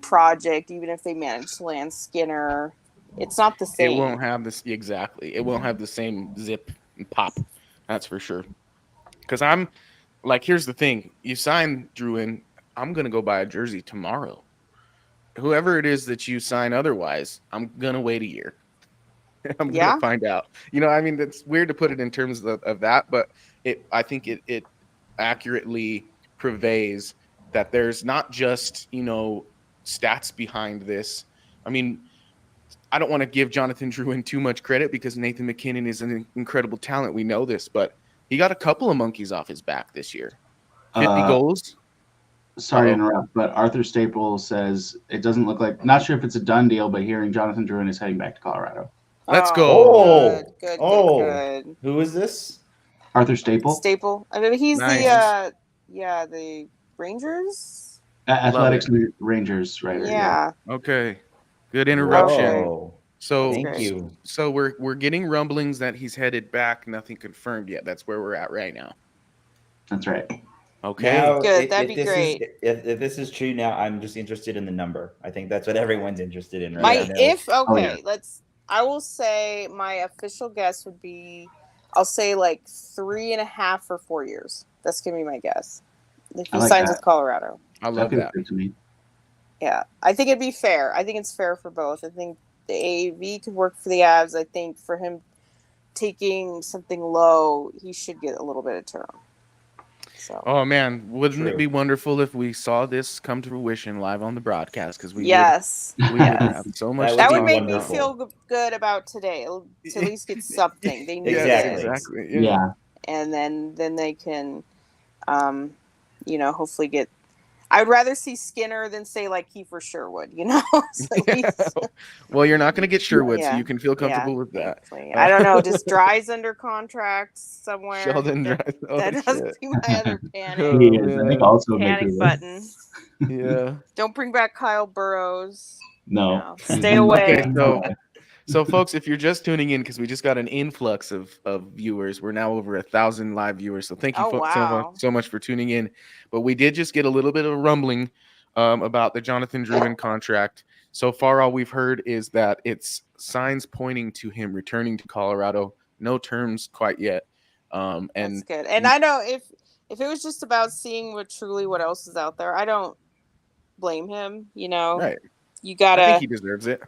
project, even if they manage to land Skinner, it's not the same. It won't have this. Exactly. It won't have the same zip and pop. That's for sure. Because I'm, like, here's the thing. You sign Drouin, I'm going to go buy a jersey tomorrow. Whoever it is that you sign otherwise, I'm going to wait a year. I'm going to find out. It's weird to put it in terms of that, but I think it accurately purveys that there's not just, stats behind this. I mean, I don't want to give Jonathan Drouin too much credit because Nathan MacKinnon is an incredible talent. We know this, but he got a couple of monkeys off his back this year. 50 goals. Sorry to interrupt, but Arthur Staples says it doesn't look like, not sure if it's a done deal, but hearing Jonathan Drouin is heading back to Colorado. Let's go. Good. Who is this? Arthur Staples. I mean, he's nice. The Rangers? Athletics Rangers, right? Yeah. Okay. Good interruption. Whoa. So thank you. So we're getting rumblings that he's headed back. Nothing confirmed yet. That's where we're at right now. That's right. Okay. Now, good. That'd be great. If this is true, now I'm just interested in the number. I think that's what everyone's interested in right now. I will say my official guess would be, I'll say like 3.5 or 4 years. That's gonna be my guess. If he signs with Colorado. I love that. To me. Yeah, I think it'd be fair. I think it's fair for both. I think the AAV could work for the Avs. I think for him taking something low, he should get a little bit of term. So. Oh man, wouldn't it be wonderful if we saw this come to fruition live on the broadcast? Because we would have so much. That would make me feel good about today. To at least get something. They need exactly. Yeah. And then they can, hopefully get. I'd rather see Skinner than say like Kiefer Sherwood, you know. So well, you're not going to get Sherwood, so yeah, you can feel comfortable with that. thankfully. I don't know. Just Dry's under contract somewhere. Sheldon Dries. Oh, that has to be my other panic. Oh, He is, I think, also panic Vancouver. button. Yeah. Don't bring back Kyle Burrows. No. Stay away. Okay, so folks, if you're just tuning in, because we just got an influx of viewers, we're now over 1,000 live viewers. So thank you so much for tuning in. But we did just get a little bit of a rumbling about the Jonathan Drouin contract. So far, all we've heard is that it's signs pointing to him returning to Colorado. No terms quite yet. And that's good. And I know if it was just about seeing what else is out there, I don't blame him. You know, right? You gotta. I think he deserves it.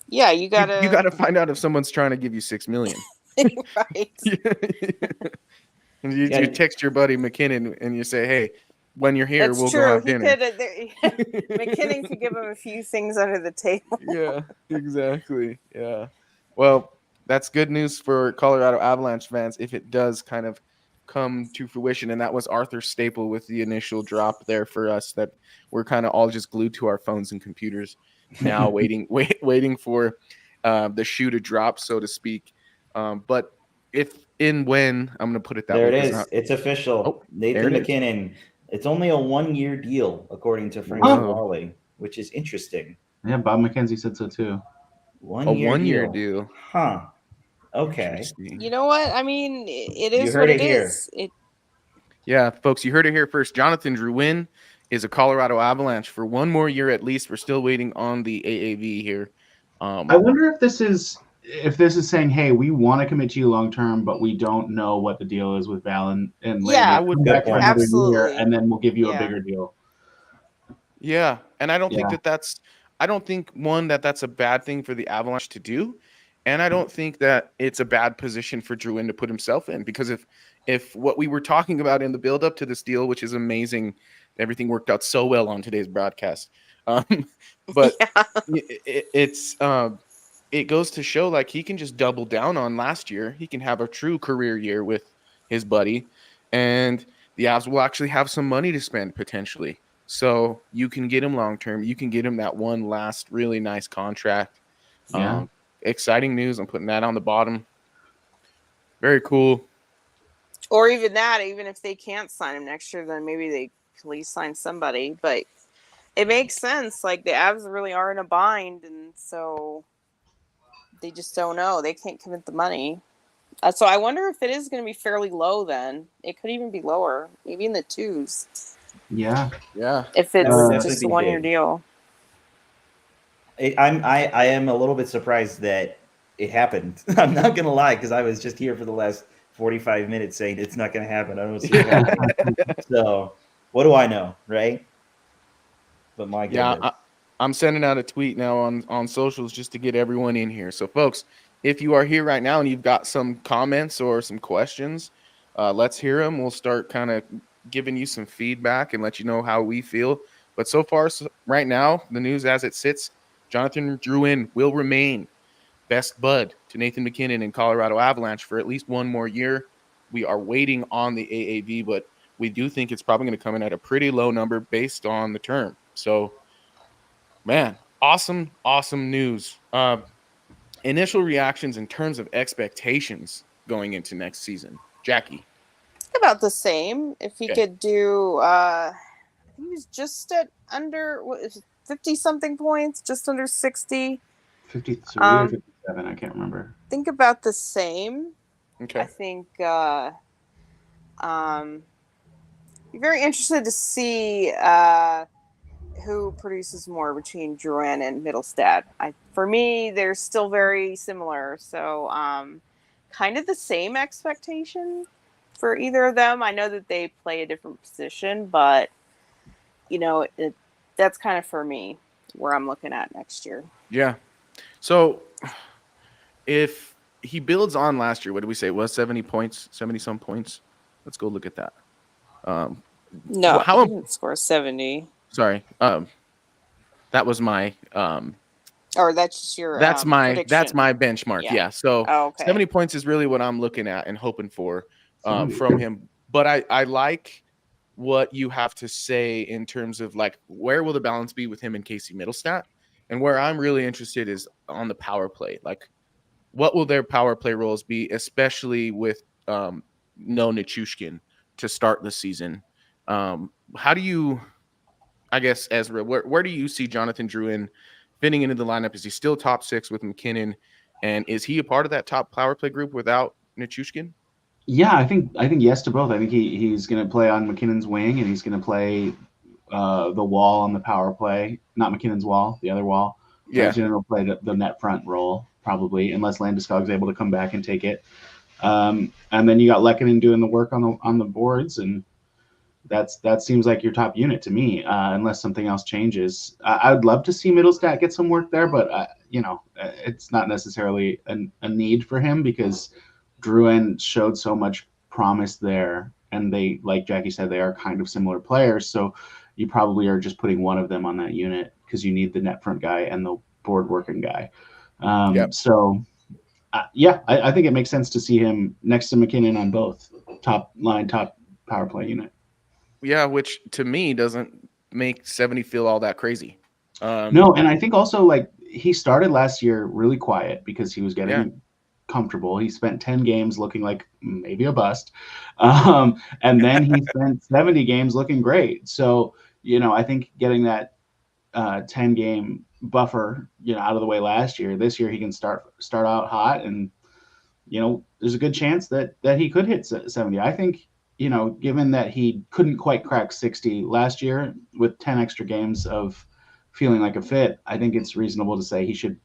Yeah, you gotta find out if someone's trying to give you $6 million. Right. And you text your buddy McKinnon and you say, "Hey, when you're here, we'll go have dinner." McKinnon could give him a few things under the table. Yeah, exactly. Yeah. Well, that's good news for Colorado Avalanche fans if it does kind of come to fruition. And that was Arthur Staple with the initial drop there for us, that we're kind of all just glued to our phones and computers now, waiting for the shoe to drop, so to speak. But when I'm going to put it that way. There it is. It's official. Nathan McKinnon. It's only a 1-year deal, according to Frank Wally, which is interesting. Yeah, Bob McKenzie said so too. 1-year deal. Huh. Okay. You know what? I mean, it is what it is. Yeah, folks, you heard it here first. Jonathan Drouin is a Colorado Avalanche for 1 more year at least. We're still waiting on the AAV here. I wonder if this is saying, hey, we want to commit to you long term, but we don't know what the deal is with Val and yeah, I would back for another year, and then we'll give you a bigger deal. Yeah, and I don't think that's a bad thing for the Avalanche to do, and I don't think that it's a bad position for Drouin to put himself in, because if what we were talking about in the build up to this deal, which is amazing, everything worked out so well on today's broadcast. But it goes to show, like, he can just double down on last year. He can have a true career year with his buddy, and the Avs will actually have some money to spend potentially. So you can get him long term. You can get him that one last really nice contract. Yeah. Exciting news. I'm putting that on the bottom. Very cool. Or even if they can't sign him next year, then maybe they please sign somebody. But it makes sense. Like, the Avs really are in a bind, and so they just don't know. They can't commit the money. So I wonder if it is going to be fairly low then. It could even be lower, maybe in the 2s. Yeah. If it's just a 1-year deal. I am a little bit surprised that it happened. I'm not going to lie, because I was just here for the last 45 minutes saying it's not going to happen. I don't see it happening. So what do I know, right? But my goodness. Yeah, I'm sending out a tweet now on socials just to get everyone in here. So, folks, if you are here right now and you've got some comments or some questions, let's hear them. We'll start kind of giving you some feedback and let you know how we feel. But so far, right now, the news as it sits, Jonathan Drouin will remain best bud to Nathan McKinnon in Colorado Avalanche for at least 1 more year. We are waiting on the AAV, but we do think it's probably going to come in at a pretty low number based on the term. So, man, awesome news. Initial reactions in terms of expectations going into next season. Jackie. About the same. If he could do, he was just at under 50-something points, just under 60. 53 or 57, I can't remember. Think about the same. Okay. I think be very interested to see who produces more between Drouin and Middlestad. For me, they're still very similar. So kind of the same expectation for either of them. I know that they play a different position, but, that's kind of for me where I'm looking at next year. Yeah. So if he builds on last year, what did we say? It was 70 points, 70-some points? Let's go look at that. No, he didn't score 70. Sorry. That was my or that's just your that's my prediction. benchmark. Yeah. So 70 points is really what I'm looking at and hoping for from him. But I like what you have to say in terms of like where will the balance be with him and Casey Middlestat, and where I'm really interested is on the power play. Like, what will their power play roles be, especially with no Nichushkin to start the season? How do you, I guess, Ezra, where do you see Jonathan Drouin fitting into the lineup? Is he still top 6 with McKinnon? And is he a part of that top power play group without Nichushkin? Yeah, I think yes to both. I think he's going to play on McKinnon's wing, and he's going to play the wall on the power play. Not McKinnon's wall, the other wall. Yeah. McKinnon will play the net front role probably, unless Landeskog's able to come back and take it. And then you got Lehkonen doing the work on the boards, and that seems like your top unit to me, unless something else changes. I would love to see Middlestat get some work there, but it's not necessarily a need for him because Drouin showed so much promise there, and they, like Jackie said, they are kind of similar players. So you probably are just putting one of them on that unit because you need the net front guy and the board working guy. So I think it makes sense to see him next to McKinnon on both top power play unit. Yeah, which to me doesn't make 70 feel all that crazy. No, and I think also like he started last year really quiet because he was getting comfortable. He spent 10 games looking like maybe a bust. And then he spent 70 games looking great. So, I think getting that 10 game buffer, out of the way last year, this year he can start out hot, and there's a good chance that he could hit 70. I think, given that he couldn't quite crack 60 last year with 10 extra games of feeling like a fit, I think it's reasonable to say he should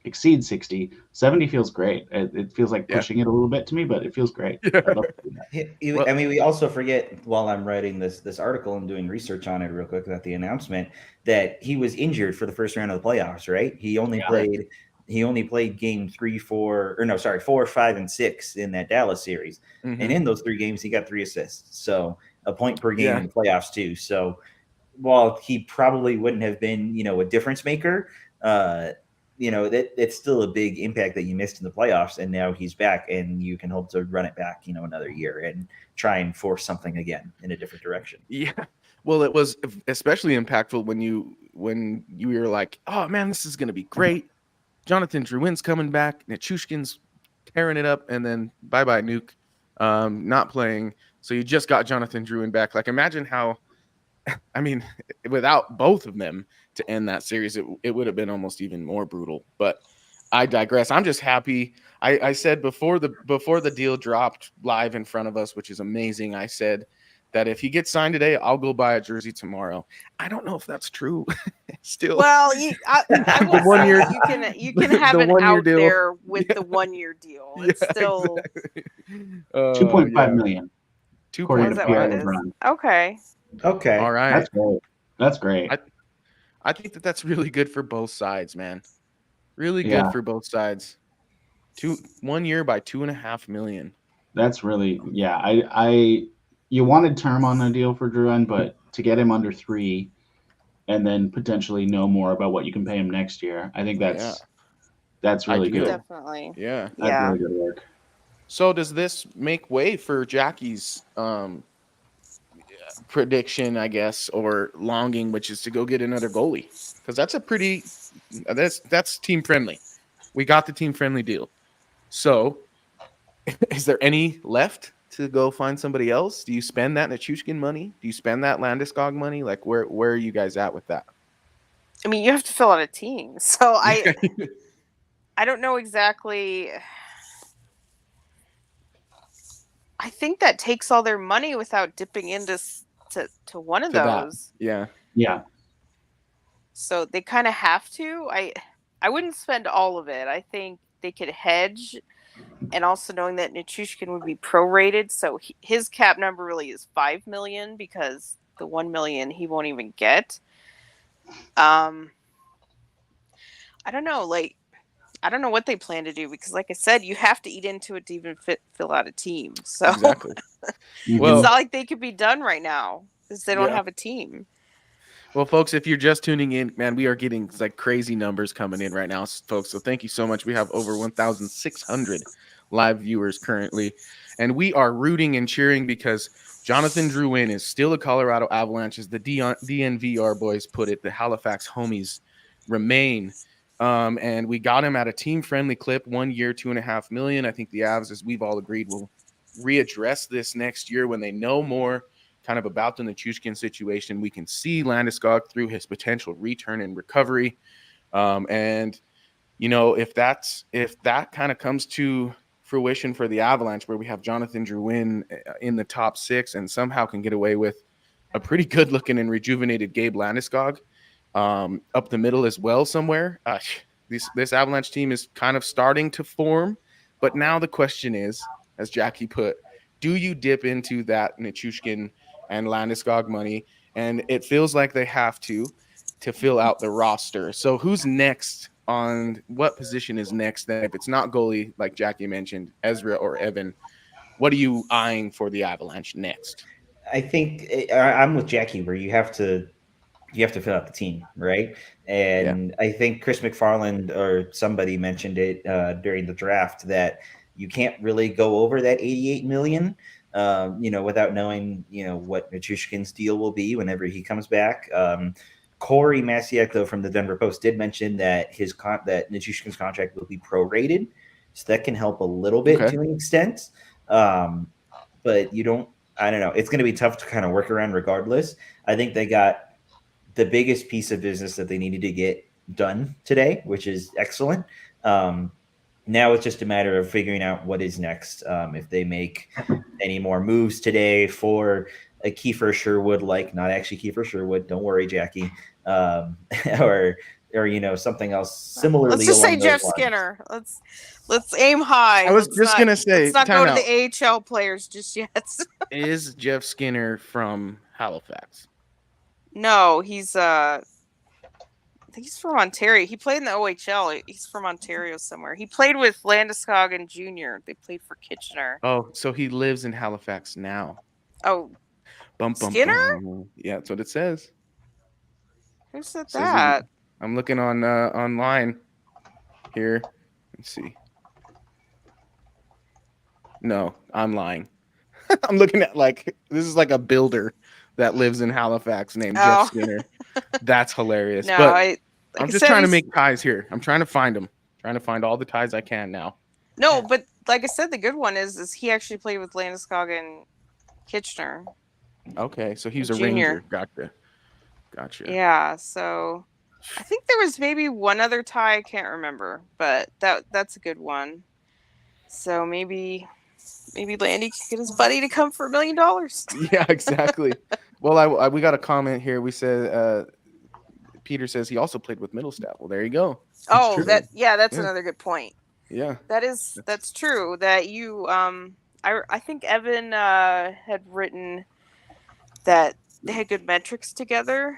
exceed 60. 70 feels great. It feels like pushing it a little bit to me, but it feels great. I mean, we also forget while I'm writing this article and doing research on it real quick about the announcement that he was injured for the first round of the playoffs, right? He only played game 4, 5, and 6 in that Dallas series. Mm-hmm. And in those 3 games, he got 3 assists. So a point per game in the playoffs too. So while he probably wouldn't have been, a difference maker, it's still a big impact that you missed in the playoffs, and now he's back, and you can hope to run it back, another year and try and force something again in a different direction. Yeah. Well, it was especially impactful when you were like, oh man, this is going to be great. Jonathan Drouin's coming back, Nichushkin's tearing it up, and then bye-bye Nuke, not playing. So you just got Jonathan Drouin back. Like, imagine how, I mean, without both of them to end that series, it would have been almost even more brutal. But I digress. I'm just happy. I said before the deal dropped live in front of us, which is amazing, I said that if he gets signed today, I'll go buy a jersey tomorrow. I don't know if that's true. Still, well, I will 1 year. You can have it out deal there with the 1 year deal. It's still exactly. 2.5 million. 2.5. Okay. All right. That's great. I think that's really good for both sides, man. Really good for both sides. 1 year by $2.5 million. That's really you wanted term on the deal for Drouin, but to get him under 3 and then potentially know more about what you can pay him next year, I think that's really good. Definitely. Yeah. That's really good work. So does this make way for Jackie's prediction, I guess, or longing, which is to go get another goalie? Because that's team friendly. We got the team friendly deal. So is there any left to go find somebody else? Do you spend that Nichushkin money? Do you spend that Landeskog money? Like, where are you guys at with that? I mean, you have to fill out a team. So I don't know exactly. I think that takes all their money without dipping into to one of those. That. Yeah. So they kind of have to. I wouldn't spend all of it. I think they could hedge, and also knowing that Nichushkin would be prorated, so his cap number really is $5 million because the $1 million he won't even get. I don't know. I don't know what they plan to do because, like I said, you have to eat into it to even fill out a team. So exactly. Well, it's not like they could be done right now because they don't have a team. Well, folks, if you're just tuning in, man, we are getting like crazy numbers coming in right now, folks. So thank you so much. We have over 1,600 live viewers currently. And we are rooting and cheering because Jonathan Drouin is still a Colorado Avalanche, as the DNVR boys put it. The Halifax homies remain. And we got him at a team-friendly clip, 1 year, $2.5 million. I think the Avs, as we've all agreed, will readdress this next year when they know more kind of about the Nichushkin situation. We can see Landeskog through his potential return and recovery. And you know, if that kind of comes to fruition for the Avalanche, where we have Jonathan Drouin in the top 6 and somehow can get away with a pretty good looking and rejuvenated Gabe Landeskog up the middle as well somewhere, this Avalanche team is kind of starting to form. But now the question is, as Jackie put, do you dip into that Nichushkin and Landeskog money? And it feels like they have to fill out the roster. So who's next? On what position is next? Then, if it's not goalie, like Jackie mentioned, Ezra or Evan, what are you eyeing for the Avalanche next? I think I'm with Jackie, where you have to fill out the team, right? And I think Chris McFarland or somebody mentioned it during the draft that you can't really go over that 88 million, without knowing, what Nichushkin's deal will be whenever he comes back. Corey Masiak, though, from the Denver Post, did mention that that Nichushkin's contract will be prorated, so that can help a little bit to an extent. But you don't. I don't know. It's going to be tough to kind of work around regardless. I think they got the biggest piece of business that they needed to get done today, which is excellent. Now it's just a matter of figuring out what is next. If they make any more moves today for a Kiefer Sherwood, like not actually Kiefer Sherwood, don't worry, Jackie, or something else similarly. Let's just say Jeff lines. Skinner. Let's aim high. I was just gonna say, let's not go to the AHL players just yet. Is Jeff Skinner from Halifax? No, he's I think he's from Ontario. He played in the OHL. He's from Ontario somewhere. He played with Landeskog and Jr. They played for Kitchener. Oh, so he lives in Halifax now. Oh, Skinner? Yeah, that's what it says. Who said that? I'm looking on online here. Let's see. No, I'm lying. I'm looking at this is like a builder that lives in Halifax named Jeff Skinner. That's hilarious. No, but I'm just trying to make ties here. I'm trying to find them. Trying to find all the ties I can now. No, but like I said, the good one is he actually played with Landeskog and Kitchener. Okay, so he's a Ranger. Gotcha. Yeah, so I think there was maybe one other tie I can't remember, but that's a good one. So maybe Landy can get his buddy to come for $1 million. Yeah, exactly. Well, we got a comment here. We said Peter says he also played with Middlestat. Well, there you go. Oh, that's another good point. Yeah, that's true. That you I think Evan had written that they had good metrics together,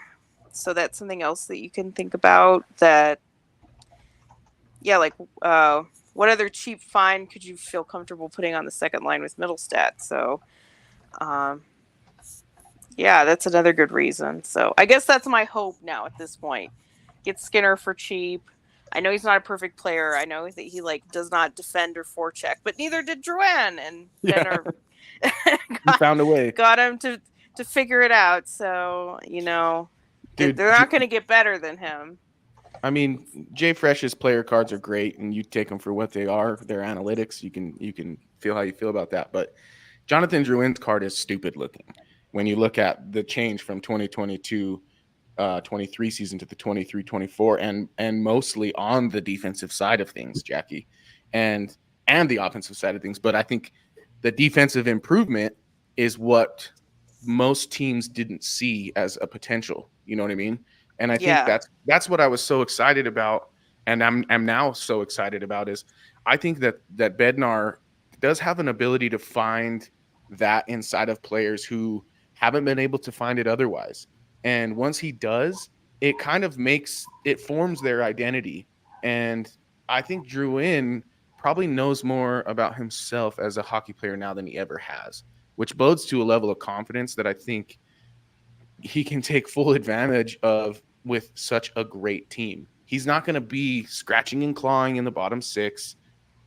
so that's something else that you can think about. That what other cheap find could you feel comfortable putting on the second line with Middlestat? So, that's another good reason. So I guess that's my hope now at this point. Get Skinner for cheap. I know he's not a perfect player. I know that he does not defend or forecheck, but neither did Drouin, and he found a way. Got him to figure it out. So Dude, they're not going to get better than him. I mean, Jay Fresh's player cards are great, and you take them for what they are. Their analytics, you can feel how you feel about that. But Jonathan Drouin's card is stupid looking when you look at the change from 2022 23 season to the 23-24, and mostly on the defensive side of things, Jackie, and the offensive side of things. But I think the defensive improvement is what most teams didn't see as a potential. You know what I mean? And I think that's what I was so excited about, and I'm now so excited about, is I think that Bednar does have an ability to find that inside of players who haven't been able to find it otherwise. And once he does, it kind of forms their identity. And I think Drouin probably knows more about himself as a hockey player now than he ever has, which bodes to a level of confidence that I think he can take full advantage of with such a great team. He's not going to be scratching and clawing in the bottom 6.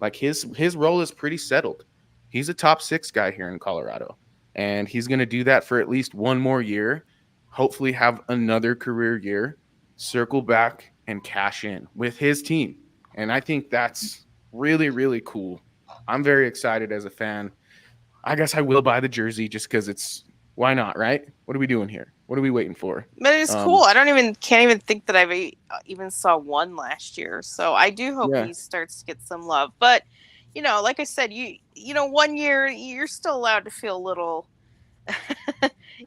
Like his role is pretty settled. he's a top 6 guy here in Colorado, and he's going to do that for at least one more year. Hopefully, have another career year, circle back and cash in with his team. And I think that's really, really cool. I'm very excited as a fan. I guess I will buy the jersey just because it's why not, right? What are we doing here? What are we waiting for? But it's cool. I can't even think that I've even saw one last year. So I do hope he starts to get some love. But like I said, you 1 year you're still allowed to feel a little,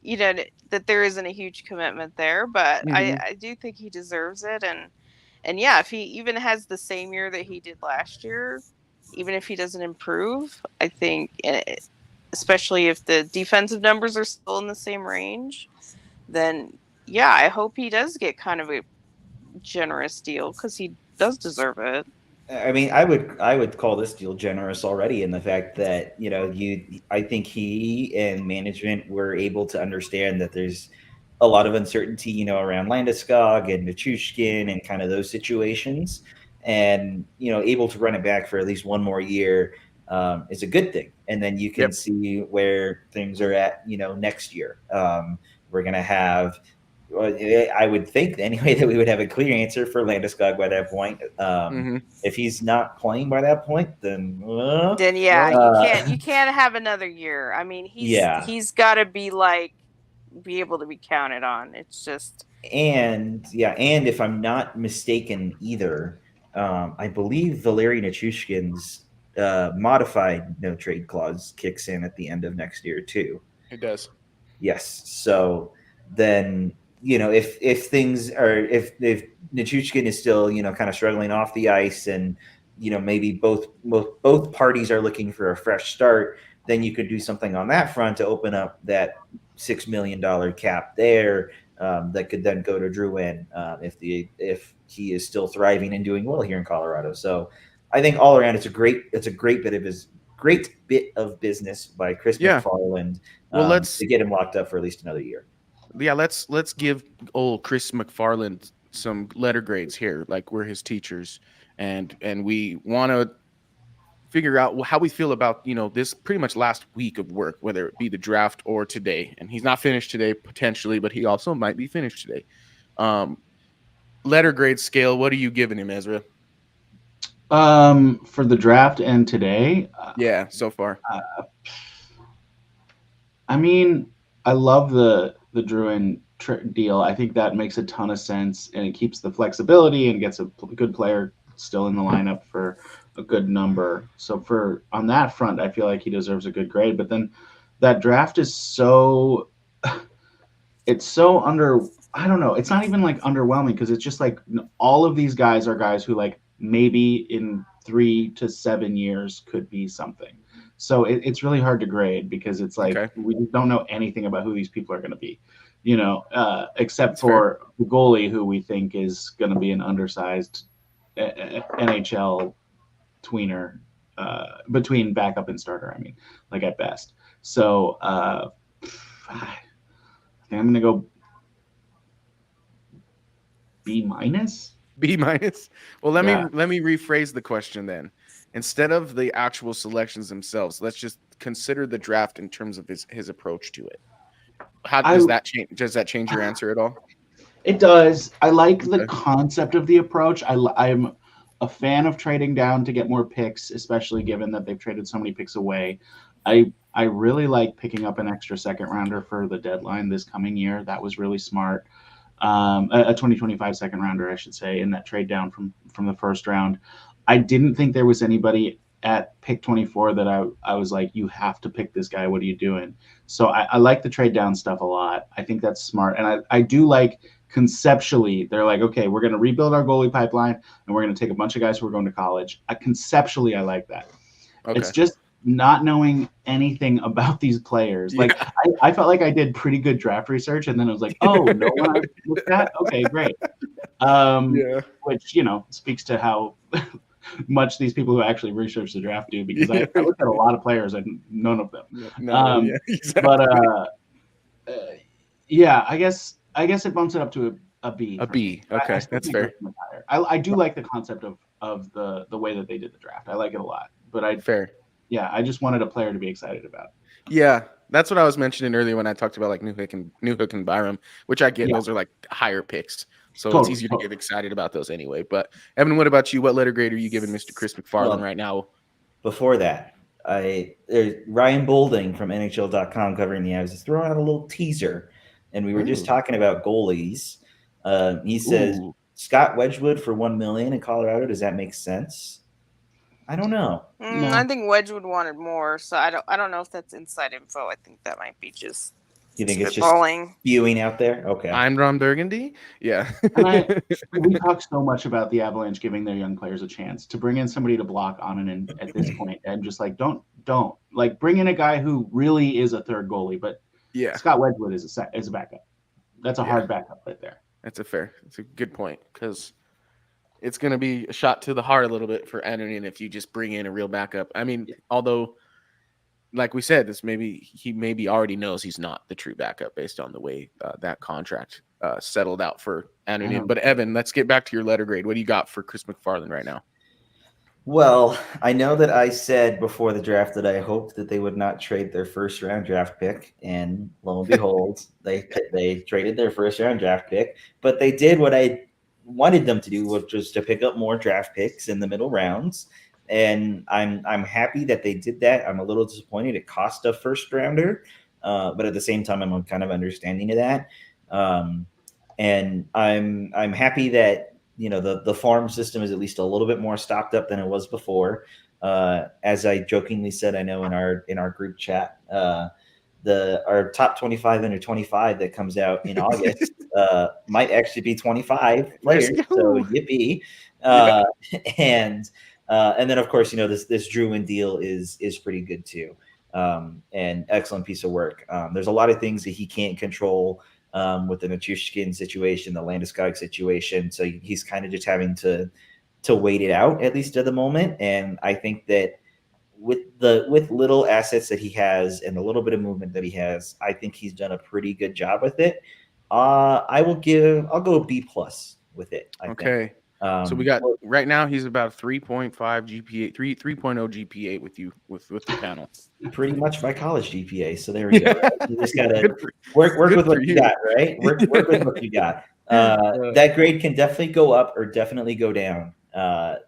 that there isn't a huge commitment there. But I do think he deserves it. And yeah, if he even has the same year that he did last year, even if he doesn't improve, I think, especially if the defensive numbers are still in the same range, then yeah, I hope he does get kind of a generous deal because he does deserve it. I mean, I would call this deal generous already in the fact that I think he and management were able to understand that there's a lot of uncertainty, around Landeskog and Nichushkin and kind of those situations, and able to run it back for at least one more year is a good thing. And then you can see where things are at, next year. We're gonna have. I would think anyway that we would have a clear answer for Landeskog by that point. If he's not playing by that point, then you can't have another year. I mean, he's got to be able to be counted on. It's just and if I'm not mistaken either, I believe Valeri Nichushkin's modified no trade clause kicks in at the end of next year too. It does. Yes. So then if things are if Nichushkin is still kind of struggling off the ice, and maybe both parties are looking for a fresh start, then you could do something on that front to open up that $6 million cap there that could then go to Drouin if he is still thriving and doing well here in Colorado. So I think all around it's a great bit of business by Chris McFarland to get him locked up for at least another year. Yeah, let's give old Chris McFarland some letter grades here, like we're his teachers, and we want to figure out how we feel about this pretty much last week of work, whether it be the draft or today. And he's not finished today potentially, but he also might be finished today. Letter grade scale, what are you giving him, Ezra? For the draft and today, so far. I mean, I love the Drouin deal. I think that makes a ton of sense, and it keeps the flexibility and gets a good player still in the lineup for a good number. So on that front, I feel like he deserves a good grade. But then that draft is it's so I don't know. It's not even underwhelming, because it's just all of these guys are guys who maybe in 3 to 7 years could be something. So it's really hard to grade, because it's we don't know anything about who these people are going to be, except for the goalie, who we think is going to be an undersized NHL tweener between backup and starter. I mean, at best. So I think I'm going to go B-. B-. Well, let me rephrase the question then. Instead of the actual selections themselves, let's just consider the draft in terms of his approach to it. How does that change? Does that change your answer at all? It does. I like the concept of the approach. I'm a fan of trading down to get more picks, especially given that they've traded so many picks away. I really like picking up an extra second rounder for the deadline this coming year. That was really smart. A 2025 second rounder, I should say, in that trade down from the first round. I didn't think there was anybody at pick 24 that I was like, you have to pick this guy. What are you doing? So I like the trade down stuff a lot. I think that's smart. And I do like conceptually, they're like, okay, we're going to rebuild our goalie pipeline, and we're going to take a bunch of guys who are going to college. Conceptually, I like that. Okay. It's just not knowing anything about these players. I felt like I did pretty good draft research, and then I was like, oh, no one I looked at? Okay, great. Which, speaks to how much these people who actually research the draft do, because I looked at a lot of players and none of them. Exactly. But I guess it bumps it up to a B. A B. Okay, that's fair. I do like the concept of the way that they did the draft. I like it a lot. But fair. yeah, I just wanted a player to be excited about. Yeah, that's what I was mentioning earlier when I talked about like New Hook and Byram, which I get. Yeah. Those are like higher picks, so Totally, it's easier to get excited about those anyway. But Evan, what about you? What letter grade are you giving Mr. Chris McFarland right now? Before that, Ryan Boulding from NHL.com covering the Avs is throwing out a little teaser, and we were just talking about goalies. He says Scott Wedgwood for $1 million in Colorado. Does that make sense? I don't know. No. I think Wedgwood wanted more, so I don't know if that's inside info. I think that might be just. You think it's just spewing out there? Okay. I'm Ron Burgundy. Yeah. We talk so much about the Avalanche giving their young players a chance to bring in somebody to block on and in at this point, and just like don't like bring in a guy who really is a third goalie, but Scott Wedgwood is a backup. That's a hard backup right there. That's a good point, because it's going to be a shot to the heart a little bit for Anderson if you just bring in a real backup. I mean, although, like we said, he maybe already knows he's not the true backup based on the way that contract settled out for Anderson. But Evan, let's get back to your letter grade. What do you got for Chris McFarland right now? Well, I know that I said before the draft that I hoped that they would not trade their first round draft pick, and lo and behold, they traded their first round draft pick. But they did what I wanted them to do, which was to pick up more draft picks in the middle rounds. And I'm happy that they did that. I'm a little disappointed it cost a first rounder, but at the same time, I'm kind of understanding of that. And I'm happy that the farm system is at least a little bit more stocked up than it was before. As I jokingly said, I know in our group chat, our top 25 under 25 that comes out in August might actually be 25 players. So yippee! And then of course this Druin deal is pretty good too, and excellent piece of work. There's a lot of things that he can't control with the Nichushkin situation, the Landeskog situation, so he's kind of just having to wait it out, at least at the moment. And I think that with little assets that he has and the little bit of movement that he has, I think he's done a pretty good job with it. I'll go B+ with it. I think. So we got right now he's about 3.5 GPA, 3.0 GPA with you with the panel. Pretty much my college GPA. So there we go. Right? You just gotta work with what you got, right? Work with what you got. That grade can definitely go up or definitely go down.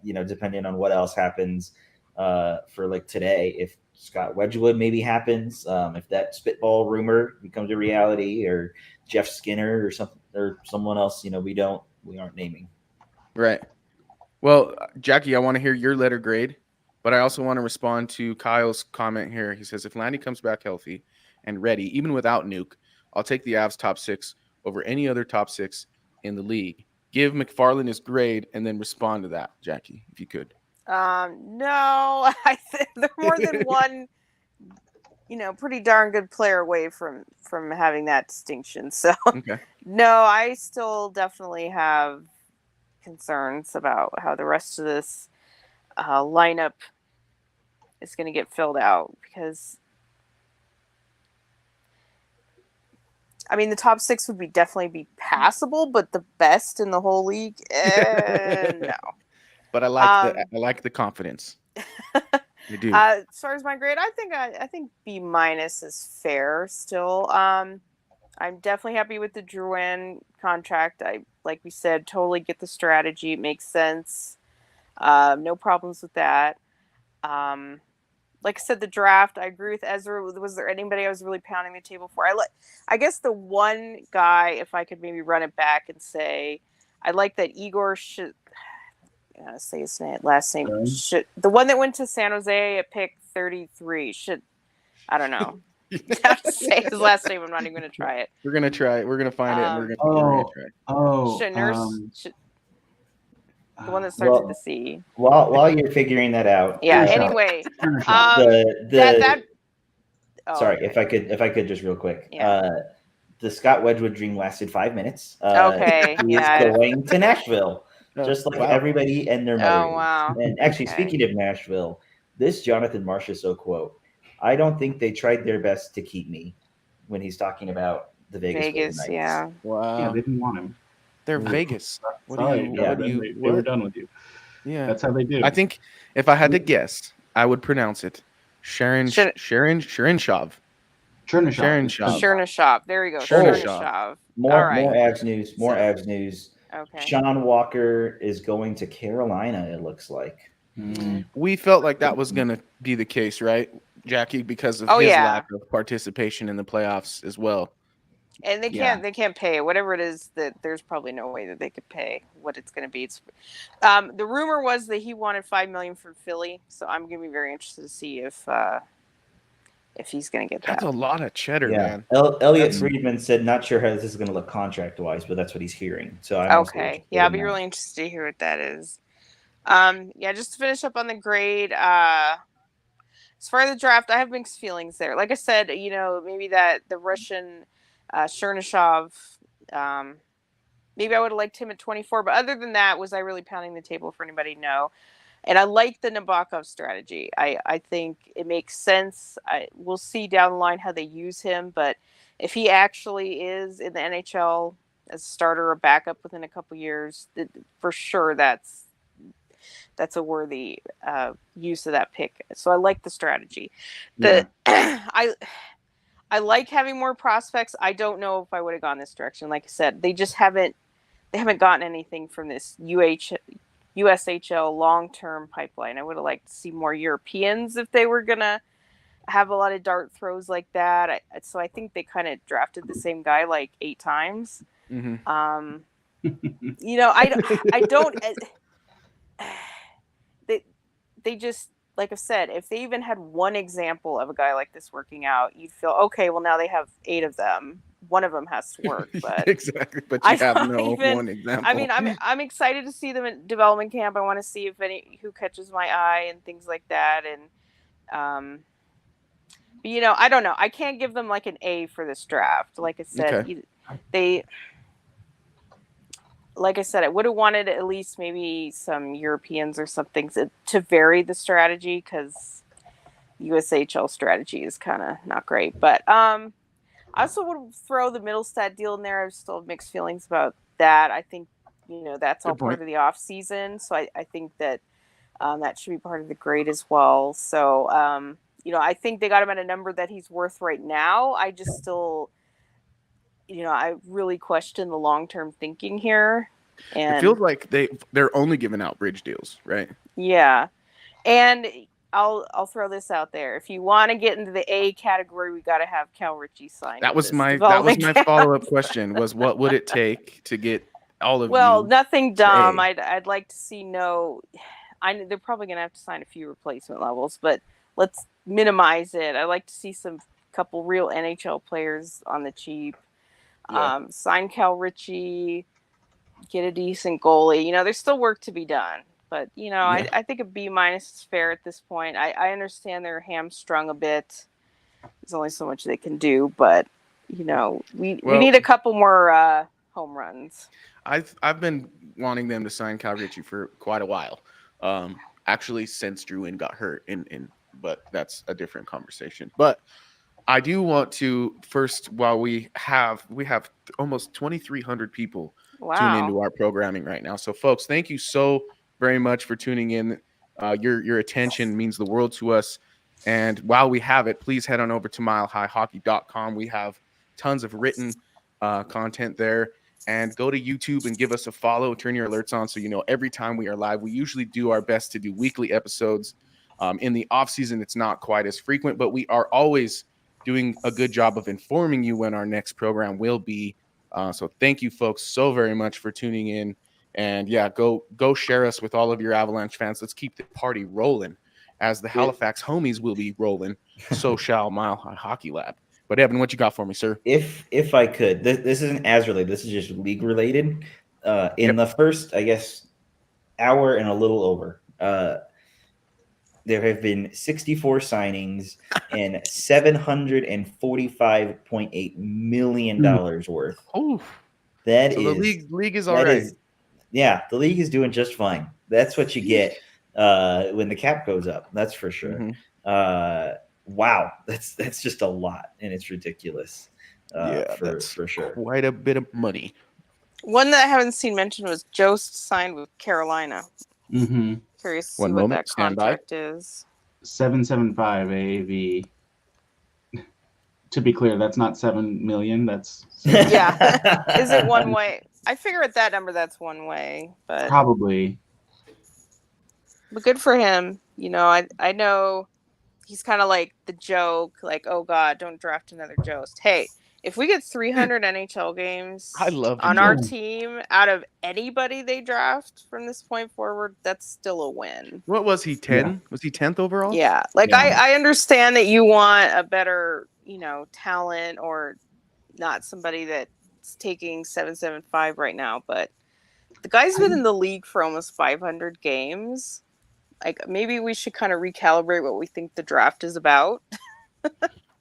Depending on what else happens for like today. If Scott Wedgwood maybe happens, if that spitball rumor becomes a reality, or Jeff Skinner or something, or someone else, we aren't naming. Right. Well, Jackie, I want to hear your letter grade, but I also want to respond to Kyle's comment here. He says, if Landy comes back healthy and ready, even without Nuke, I'll take the Avs top 6 over any other top 6 in the league. Give McFarland his grade and then respond to that, Jackie, if you could. No, I think they're more than one, pretty darn good player away from having that distinction. So, no, I still definitely have concerns about how the rest of this lineup is going to get filled out, because the top 6 would definitely be passable, but the best in the whole league, no. But I like the confidence. I do. As far as my grade, I think B- is fair still. I'm definitely happy with the Drouin contract. Like we said, totally get the strategy. It makes sense. No problems with that. Like I said, the draft, I agree with Ezra. Was there anybody I was really pounding the table for? I guess the one guy, if I could maybe run it back and say, I like that Igor should say his last name. The one that went to San Jose at pick 33 I don't know. Say his last name. I'm not even going to try it. We're going to try it. We're going to find it. And we're going to try it. The one that starts with the C. While you're figuring that out. Yeah. Anyway, sorry, if I could just real quick. Yeah. The Scott Wedgwood dream lasted 5 minutes. Okay. He's going to Nashville, just like everybody and their mother. Oh wow. And actually, speaking of Nashville, this Jonathan Marchessault quote, I don't think they tried their best to keep me, when he's talking about the Vegas. Yeah. Wow. Yeah, they didn't want him. They're Vegas. They were done with you. Yeah. That's how they do. I think if I had to guess, I would pronounce it Chernyshov. Chernyshov. There we go. Chernyshov. More Avs news. More Avs news. Okay. Sean Walker is going to Carolina, it looks like. We felt like that was going to be the case, right, Jackie, because of his lack of participation in the playoffs as well. And they can't pay whatever it is. That there's probably no way that they could pay what it's going to be. It's, the rumor was that he wanted $5 million from Philly, so I'm going to be very interested to see if he's going to get that. That's a lot of cheddar, man. Elliot Friedman said, not sure how this is going to look contract wise, but that's what he's hearing. So I'll be really interested to hear what that is. Just to finish up on the grade. As far as the draft, I have mixed feelings there. Like I said, maybe that the Russian Chernyshov, maybe I would have liked him at 24. But other than that, was I really pounding the table for anybody? No. And I like the Nabokov strategy. I think it makes sense. We'll see down the line how they use him. But if he actually is in the NHL as a starter or backup within a couple years, for sure that's a worthy use of that pick. So I like the strategy. I like having more prospects. I don't know if I would have gone this direction. Like I said, they haven't gotten anything from this USHL long-term pipeline. I would have liked to see more Europeans if they were going to have a lot of dart throws like that. So I think they kind of drafted the same guy like 8 times. Mm-hmm. I don't... They just, like I said, if they even had one example of a guy like this working out, you'd feel, okay, well, now they have 8 of them. One of them has to work. But exactly, but you have one example. I mean, I'm excited to see them in development camp. I want to see who catches my eye and things like that. And, I don't know. I can't give them like an A for this draft. Like I said, Like I said, I would have wanted at least maybe some Europeans or something to vary the strategy, because USHL strategy is kind of not great. But I also would throw the Middlestat deal in there. I still have mixed feelings about that. I think, that's all part of the off season. So I think that that should be part of the grade as well. So, I think they got him at a number that he's worth right now. I just still... I really question the long-term thinking here. And it feels like they're only giving out bridge deals, right? Yeah. And I'll throw this out there. If you want to get into the A category, we got to have Cal Ritchie signed. That was my follow-up question was, what would it take to get all of nothing dumb. I'd like to see they're probably going to have to sign a few replacement levels, but let's minimize it. I'd like to see couple real NHL players on the cheap. Sign Cal Ritchie, get a decent goalie. There's still work to be done, but I think a B- is fair at this point. I understand they're hamstrung a bit. There's only so much they can do, but we need a couple more home runs. I've been wanting them to sign Cal Ritchie for quite a while. Actually, since Druin got hurt, but that's a different conversation. But I do want to first, while we have almost 2,300 people tune into our programming right now. So, folks, thank you so very much for tuning in. Your attention means the world to us. And while we have it, please head on over to milehighhockey.com. We have tons of written content there. And go to YouTube and give us a follow. Turn your alerts on so every time we are live. We usually do our best to do weekly episodes. In the off season, it's not quite as frequent, but we are always doing a good job of informing you when our next program will be. So thank you folks so very much for tuning in, and go share us with all of your Avalanche fans. Let's keep the party rolling. As the Halifax homies will be rolling, so shall Mile High Hockey Lab. But Evan, what you got for me, sir? If I could, this isn't as related. This is just league related. In the first, I guess, hour and a little over, there have been 64 signings and $745.8 million worth. Oh, the league is all right. The league is doing just fine. That's what you get when the cap goes up. That's for sure. Mm-hmm. Wow, that's just a lot, and it's ridiculous. That's for sure. Quite a bit of money. One that I haven't seen mentioned was Jost signed with Carolina. Mm-hmm. Curious to see what that contract is. 775 AAV. To be clear, that's not 7 million. That's yeah. Is it one way? I figure at that number that's one way, but probably. But good for him. I know he's kind of like the joke, like, oh God, don't draft another Jost. Hey, if we get 300 NHL games I love on our team out of anybody they draft from this point forward, that's still a win. What was he, 10? Yeah. Was he 10th overall? Yeah. Like, yeah. I understand that you want a better, talent or not somebody that's taking 775 right now, but the guy's been in the league for almost 500 games. Like, maybe we should kind of recalibrate what we think the draft is about.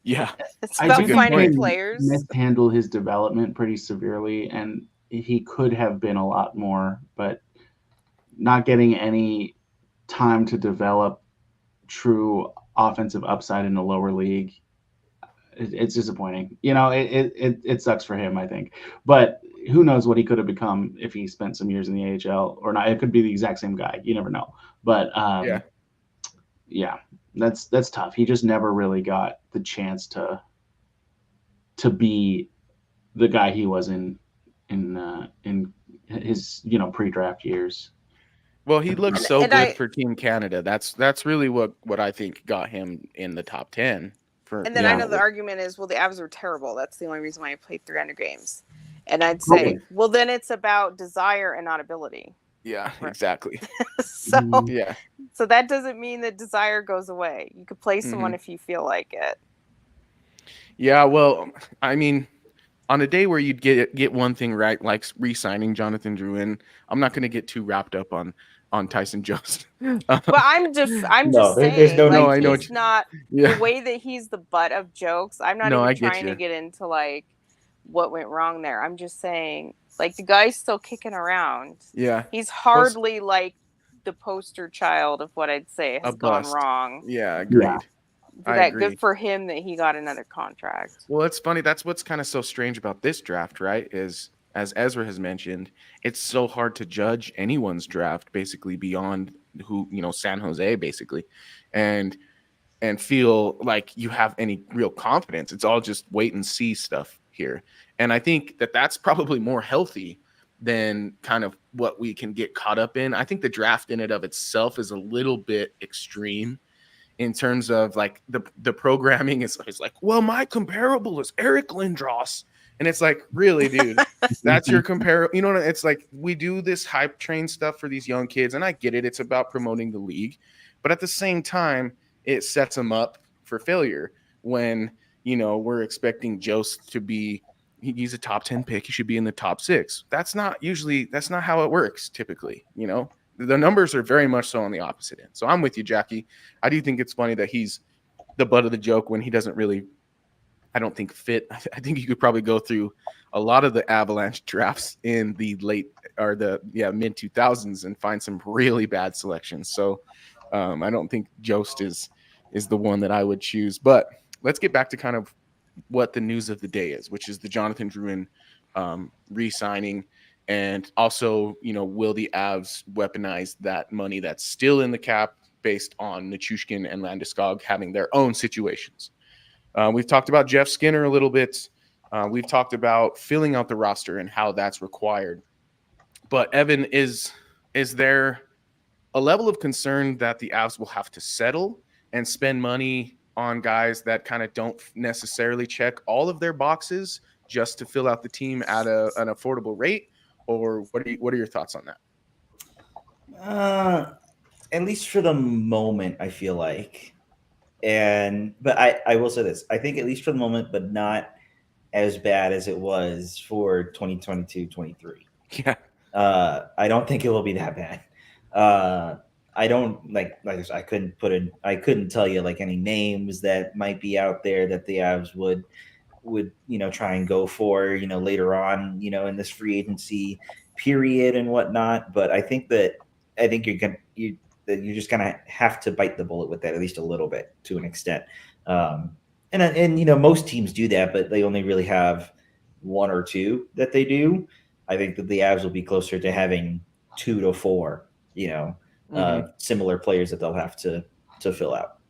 Yeah. It's about finding players. Mishandled his development pretty severely, and he could have been a lot more, but not getting any time to develop true offensive upside in the lower league, it's disappointing. It sucks for him, I think. But who knows what he could have become if he spent some years in the AHL or not. It could be the exact same guy. You never know. But yeah, that's tough. He just never really got the chance to be the guy he was in his pre-draft years. Well, he looked so good for Team Canada. That's really what I think got him in the top 10. And then I know the argument is, well, the Avs were terrible. That's the only reason why I played 300 games. And I'd say, well, then it's about desire and not ability. Yeah, exactly. So that doesn't mean that desire goes away. You could play someone if you feel like it. Yeah, well, I mean, on a day where you'd get one thing right, like re-signing Jonathan Drouin, I'm not going to get too wrapped up on Tyson Jost. But I'm just saying, I know it's not the way that he's the butt of jokes. I'm not even trying to get into like what went wrong there. I'm just saying, like, the guy's still kicking around. Yeah, he's hardly like the poster child of what I'd say has gone wrong. Yeah, agreed. Yeah. Good for him that he got another contract. Well, it's funny. That's what's kind of so strange about this draft, right? Is, as Ezra has mentioned, it's so hard to judge anyone's draft basically beyond San Jose basically, and feel like you have any real confidence. It's all just wait and see stuff here. And I think that that's probably more healthy than kind of what we can get caught up in. I think the draft in and of itself is a little bit extreme in terms of like the programming is like, well, my comparable is Eric Lindros. And it's like, really, dude, that's your comparable. You know, it's like we do this hype train stuff for these young kids. And I get it. It's about promoting the league. But at the same time, it sets them up for failure when, we're expecting Jost to be, he's a top 10 pick. He should be in the top 6. That's not how it works typically. The numbers are very much so on the opposite end. So I'm with you, Jackie. I do think it's funny that he's the butt of the joke when he doesn't really, I don't think, fit. I think you could probably go through a lot of the Avalanche drafts in the mid 2000s and find some really bad selections. So I don't think Jost is the one that I would choose. But let's get back to kind of what the news of the day is, which is the Jonathan Drouin re-signing. And also, will the Avs weaponize that money that's still in the cap based on Nichushkin and Landeskog having their own situations? We've talked about Jeff Skinner a little bit. We've talked about filling out the roster and how that's required. But Evan, is there a level of concern that the Avs will have to settle and spend money on guys that kind of don't necessarily check all of their boxes just to fill out the team at an affordable rate? Or what are your thoughts on that? At least for the moment, I feel like. But I will say this. I think at least for the moment, but not as bad as it was for 2022-23. Yeah. I don't think it will be that bad. I don't like I couldn't tell you like any names that might be out there that the Avs would try and go for later on in this free agency period and whatnot. But I think you're just gonna have to bite the bullet with that at least a little bit to an extent. And most teams do that, but they only really have one or two that they do. I think that the Avs will be closer to having 2 to 4 similar players that they'll have to fill out.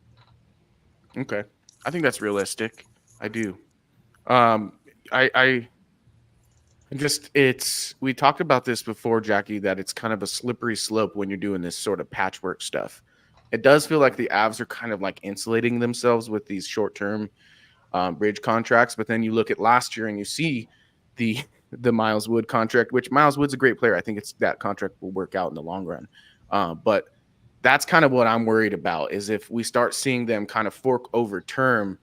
Okay, I think that's realistic. I do. I just we talked about this before, Jackie, that it's kind of a slippery slope when you're doing this sort of patchwork stuff. It does feel like the Avs are kind of like insulating themselves with these short-term bridge contracts, but then you look at last year and you see the Miles Wood contract, which Miles Wood's a great player. I think that contract will work out in the long run. But that's kind of what I'm worried about is if we start seeing them kind of fork over term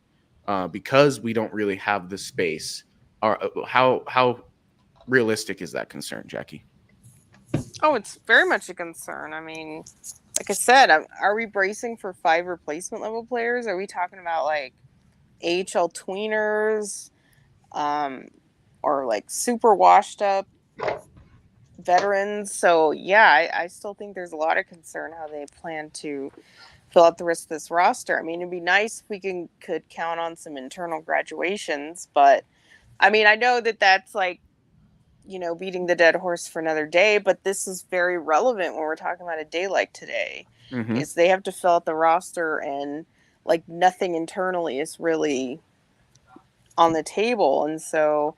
because we don't really have the space. Or how realistic is that concern, Jackie? Oh, it's very much a concern. I mean, like I said, are we bracing for 5 replacement level players? Are we talking about like AHL tweeners, or like super washed up veterans? So yeah, I still think there's a lot of concern how they plan to fill out the rest of this roster. I mean, it'd be nice if we could count on some internal graduations, but I mean, I know that's like, beating the dead horse for another day, but this is very relevant when we're talking about a day like today. Mm-hmm. Is they have to fill out the roster and like nothing internally is really on the table. And so,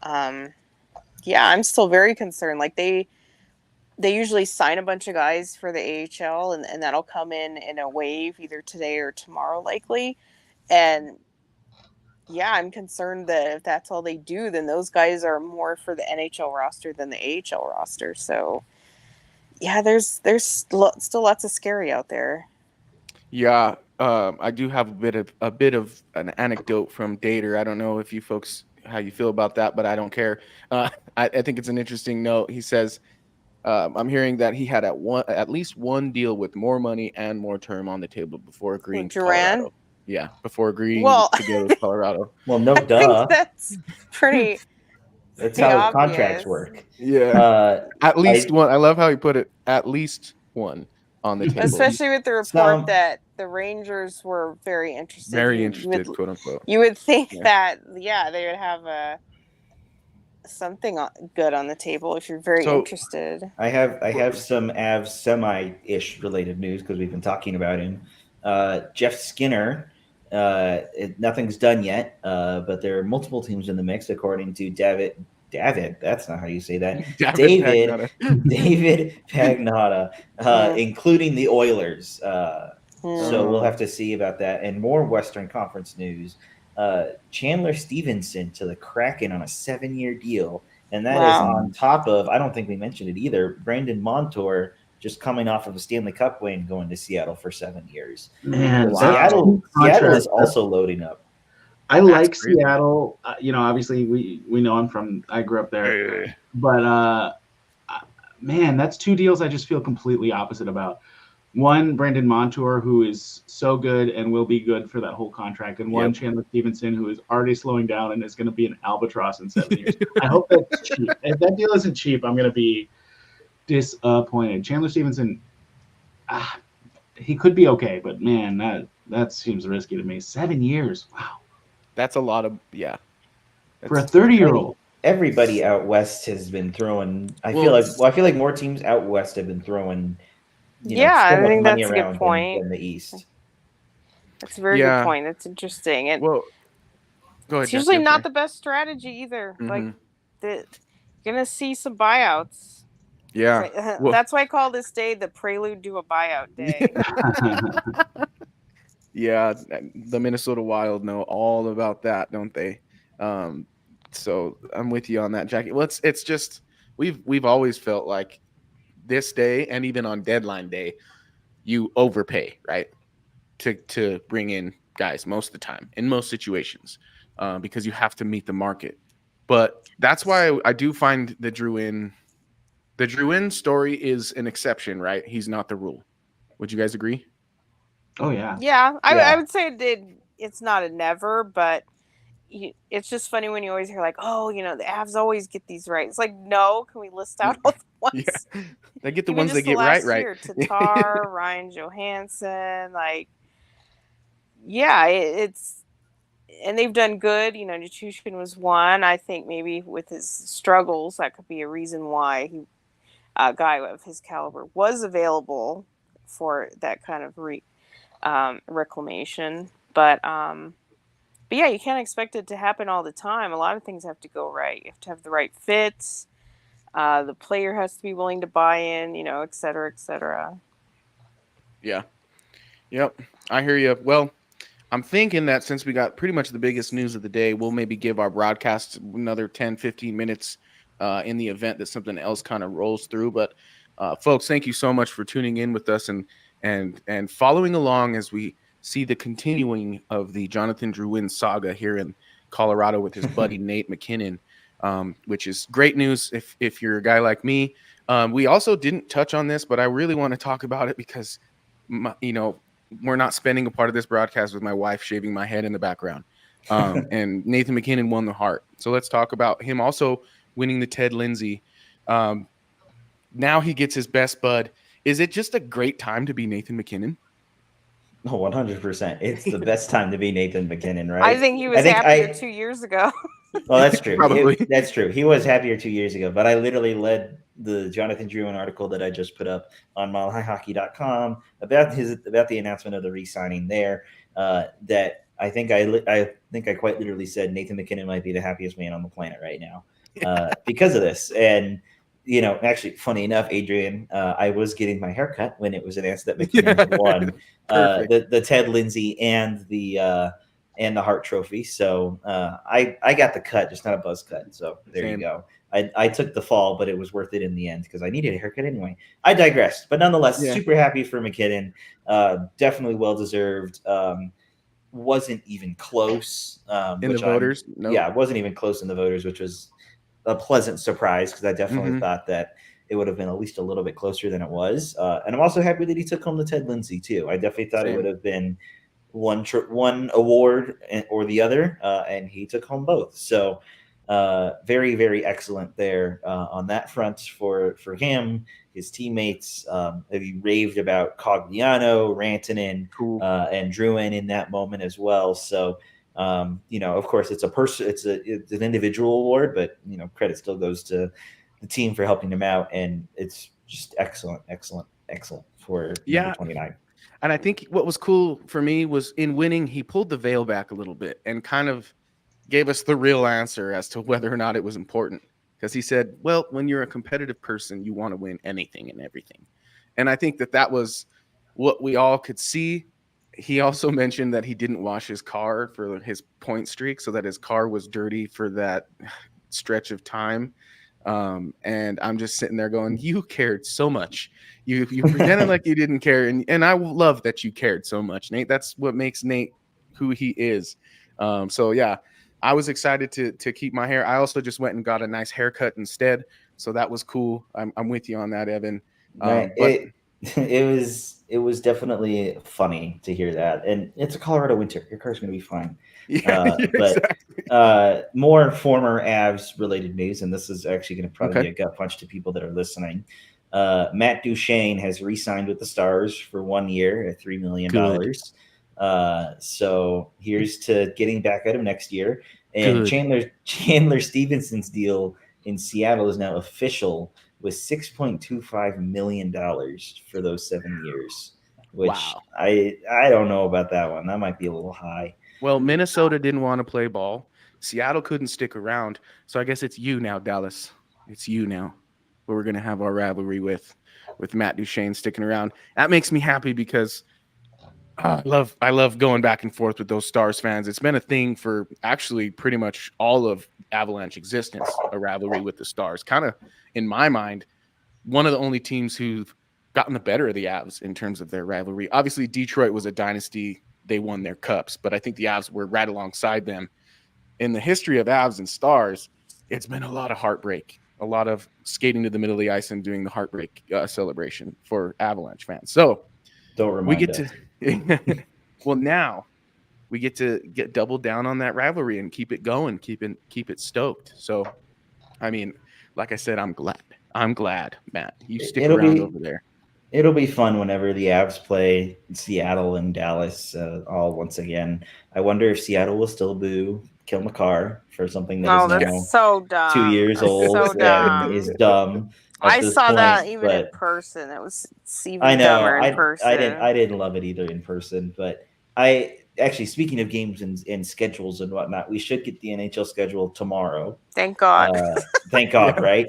yeah, I'm still very concerned. Like they usually sign a bunch of guys for the AHL and that'll come in a wave either today or tomorrow likely. And yeah, I'm concerned that if that's all they do, then those guys are more for the NHL roster than the AHL roster. So, yeah, there's still lots of scary out there. Yeah, I do have a bit of an anecdote from Dater. I don't know if you folks how you feel about that, but I don't care. I think it's an interesting note. He says, "I'm hearing that he had at least one deal with more money and more term on the table before agreeing to Colorado." Yeah, before agreeing to go to Colorado. Well, no duh. I think that's pretty. That's how contracts work. Yeah. At least one. I love how he put it. At least one on the table. Especially with the report that the Rangers were very interested. Very interested, quote unquote. You would think that, they would have something good on the table if you're very interested. I have some Avs semi-ish related news because we've been talking about him. Jeff Skinner. Nothing's done yet, but there are multiple teams in the mix, according to David. That's not how you say that. David Pagnotta, including the Oilers. So we'll have to see about that. And more Western Conference news. Chandler Stevenson to the Kraken on a 7-year deal. And that is on top of, I don't think we mentioned it either, Brandon Montour just coming off of a Stanley Cup win going to Seattle for 7 years. Man, Seattle is also loading up. I like Seattle. Obviously we know I grew up there. But man, that's 2 deals I just feel completely opposite about. One, Brandon Montour, who is so good and will be good for that whole contract, and one, Chandler Stevenson, who is already slowing down and is going to be an albatross in 7 years. I hope that's cheap. If that deal isn't cheap, I'm going to be disappointed. Chandler Stevenson, he could be okay, but man, that seems risky to me. 7 years, wow. That's a lot of for a 30-year-old. Everybody out west has been throwing. I feel like more teams out west have been throwing. I think that's a good point. In the East. That's a very good point. That's interesting. Go ahead. It's usually not the best strategy either. Mm-hmm. Like you're gonna see some buyouts. Yeah, that's why I call this day the prelude to a buyout day. Yeah, the Minnesota Wild know all about that, don't they? So I'm with you on that, Jackie. Well, it's just we've always felt like this day and even on deadline day, you overpay, right? To bring in guys most of the time in most situations, because you have to meet the market. But that's why I do find the Drouin story is an exception, right? He's not the rule. Would you guys agree? Oh yeah. Yeah, I would say it's not a never, but it's just funny when you always hear like, oh, the Avs always get these right. It's like, no, can we list out all the ones? Yeah. They get the ones they get right. Tatar, Ryan Johansson, like, yeah, it's and they've done good. Nichushkin was one. I think maybe with his struggles, that could be a reason why a guy of his caliber was available for that kind of reclamation. But yeah, you can't expect it to happen all the time. A lot of things have to go right. You have to have the right fits. The player has to be willing to buy in, et cetera, et cetera. Yeah. Yep. I hear you. Well, I'm thinking that since we got pretty much the biggest news of the day, we'll maybe give our broadcast another 10, 15 minutes in the event that something else kind of rolls through. But folks, thank you so much for tuning in with us and following along as we see the continuing of the Jonathan Drouin saga here in Colorado with his buddy Nate MacKinnon, which is great news if you're a guy like me. We also didn't touch on this, but I really want to talk about it because, we're not spending a part of this broadcast with my wife shaving my head in the background. And Nathan MacKinnon won the Hart. So let's talk about him also winning the Ted Lindsay. Now he gets his best bud. Is it just a great time to be Nathan MacKinnon? Oh, 100%. It's the best time to be Nathan MacKinnon, right? I think he was happier 2 years ago. Well, that's true. Probably. That's true. He was happier 2 years ago, but I literally led the Jonathan Drouin article that I just put up on milehighhockey.com about the announcement of the re-signing there. That I think I quite literally said Nathan MacKinnon might be the happiest man on the planet right now because of this. And actually, funny enough, Adrian, I was getting my haircut when it was announced that MacKinnon won the Ted Lindsay and the Hart Trophy. So I got the cut, just not a buzz cut. So there you go. I took the fall, but it was worth it in the end because I needed a haircut anyway. I digressed, but nonetheless, super happy for MacKinnon. Definitely well deserved. Wasn't even close in the voters. Nope. Yeah, wasn't even close in the voters, which was a pleasant surprise because I definitely thought that it would have been at least a little bit closer than it was. And I'm also happy that he took home the Ted Lindsay too. I definitely thought it would have been one award or the other, and he took home both. So very, very excellent there on that front for him. His teammates, he raved about Cogliano, Rantanen, and Drouin in that moment as well. So of course, it's an individual award, but credit still goes to the team for helping him out, and it's just excellent for number 29. And I think what was cool for me was in winning, he pulled the veil back a little bit and kind of gave us the real answer as to whether or not it was important. Because he said, well, when you're a competitive person, you want to win anything and everything. And I think that was what we all could see. He also mentioned that he didn't wash his car for his point streak, so that his car was dirty for that stretch of time. And I'm just sitting there going, you cared so much. You pretended like you didn't care. And I love that you cared so much, Nate. That's what makes Nate who he is. So yeah, I was excited to keep my hair. I also just went and got a nice haircut instead. So that was cool. I'm with you on that, Evan. Right. It was definitely funny to hear that. And it's a Colorado winter. Your car's going to be fine. But more former Avs related news, and this is actually going to probably be a gut punch to people that are listening. Matt Duchene has re-signed with the Stars for 1 year at $3 million. So here's to getting back at him next year. And Chandler Stevenson's deal in Seattle is now official with $6.25 million for those 7 years, which I don't know about that one. That might be a little high. Well, Minnesota didn't want to play ball. Seattle couldn't stick around. So I guess it's you now, Dallas. It's you now. Who we're going to have our rivalry with Matt Duchene sticking around. That makes me happy because I love going back and forth with those Stars fans. It's been a thing for actually pretty much all of Avalanche existence, a rivalry with the Stars. Kind of, in my mind, one of the only teams who've gotten the better of the Avs in terms of their rivalry. Obviously, Detroit was a dynasty. They won their cups, but I think the Avs were right alongside them. In the history of Avs and Stars, it's been a lot of heartbreak, a lot of skating to the middle of the ice and doing the heartbreak celebration for Avalanche fans. So don't remind us. Well, now we get to get doubled down on that rivalry and keep it going, keep it stoked. So, I mean, like I said, I'm glad, Matt. You stick around over there. It'll be fun whenever the Avs play Seattle and Dallas all once again. I wonder if Seattle will still boo Kill McCarr for something that is now so dumb. 2 years old and is dumb. I saw that even in person. It was even dumber in person. I didn't love it either in person, but I actually, speaking of games and schedules and whatnot, we should get the NHL schedule tomorrow. Thank God. Thank God, right?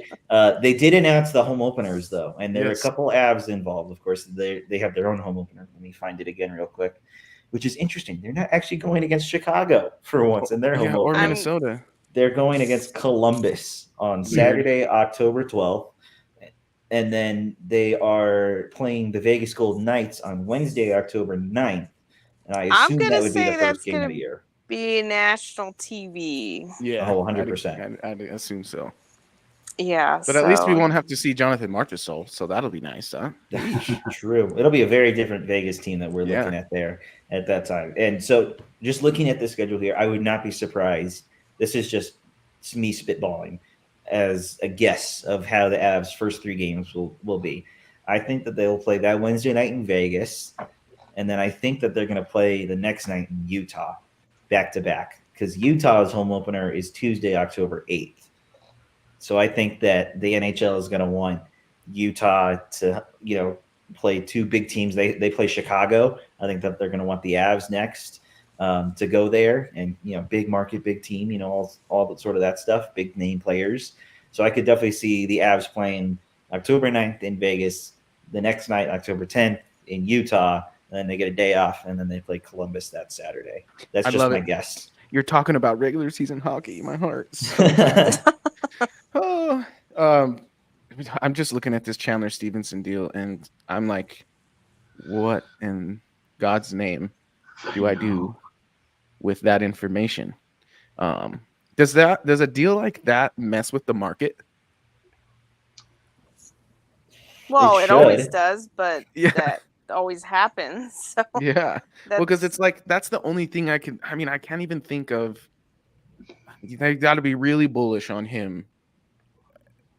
They did announce the home openers, though, and there are a Yes. couple Avs involved. Of course, they have their own home opener. Let me find it again real quick, which is interesting. They're not actually going against Chicago for once in their home or opener. Minnesota. They're going against Columbus on Weird. Saturday, October 12th. And then they are playing the Vegas Golden Knights on Wednesday, October 9th. And I assume that would be the first game of the year. Be national TV. Yeah. Oh, 100%. I'd assume so. Yeah. But at least we won't have to see Jonathan Marchessault, so that'll be nice, huh? True. It'll be a very different Vegas team that we're looking at there at that time. And so just looking at the schedule here, I would not be surprised. This is just me spitballing as a guess of how the Avs' first 3 games will be. I think that they'll play that Wednesday night in Vegas, and then I think that they're going to play the next night in Utah, back-to-back, because Utah's home opener is Tuesday, October 8th. So I think that the NHL is going to want Utah to, play 2 big teams. They play Chicago. I think that they're going to want the Avs next to go there, and big market, big team. All the sort of that stuff, big name players. So I could definitely see the Avs playing October 9th in Vegas, the next night October 10th in Utah, and then they get a day off, and then they play Columbus that Saturday. That's just my guess. You're talking about regular season hockey. My heart. I'm just looking at this Chandler Stevenson deal, and I'm like, what in God's name do I do with that information? Does a deal like that mess with the market? Well, it always does, but that always happens. So yeah. Well, because it's like that's the only thing I can't even think of. They got to be really bullish on him.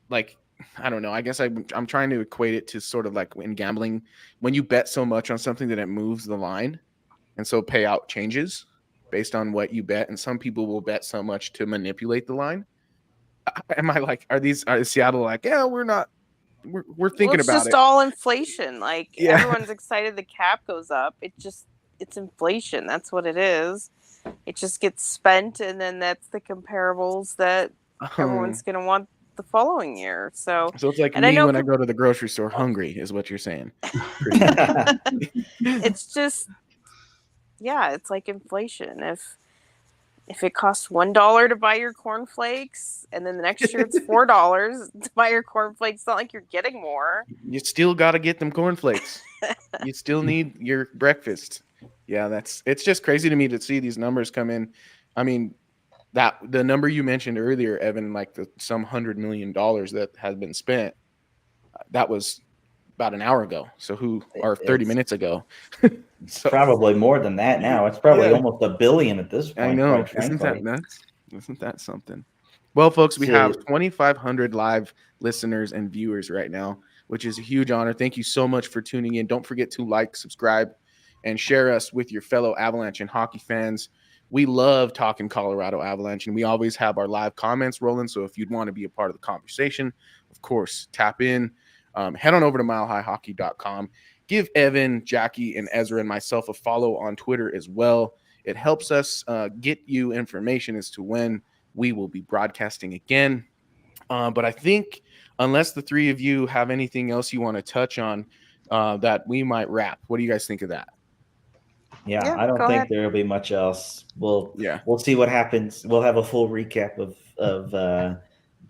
Like, I don't know. I guess I'm trying to equate it to sort of like in gambling, when you bet so much on something that it moves the line, and so payout changes based on what you bet. And some people will bet so much to manipulate the line. Am I like, is Seattle like, yeah, we're not, we're thinking about it. It's just all inflation. Like everyone's excited the cap goes up. It's inflation. That's what it is. It just gets spent, and then that's the comparables that everyone's going to want the following year. So it's like me when I go to the grocery store hungry is what you're saying. It's just, it's like inflation. If it costs $1 to buy your cornflakes, and then the next year it's $4 to buy your cornflakes, it's not like you're getting more. You still got to get them cornflakes. You still need your breakfast. Yeah, it's just crazy to me to see these numbers come in. I mean, that the number you mentioned earlier, Evan, like some $100 million that has been spent, that was about an hour ago. So 30 minutes ago. So, probably more than that now. It's probably almost $1 billion at this point. I know. Isn't that nuts? Isn't that something? Well, folks, we have 2,500 live listeners and viewers right now, which is a huge honor. Thank you so much for tuning in. Don't forget to like, subscribe, and share us with your fellow Avalanche and hockey fans. We love talking Colorado Avalanche, and we always have our live comments rolling. So if you'd want to be a part of the conversation, of course, tap in. Head on over to milehighhockey.com. Give Evan, Jackie, and Ezra and myself a follow on Twitter as well. It helps us get you information as to when we will be broadcasting again. But I think unless the 3 of you have anything else you want to touch on, that we might wrap. What do you guys think of that? Yeah, I don't think there'll be much else. We'll see what happens. We'll have a full recap of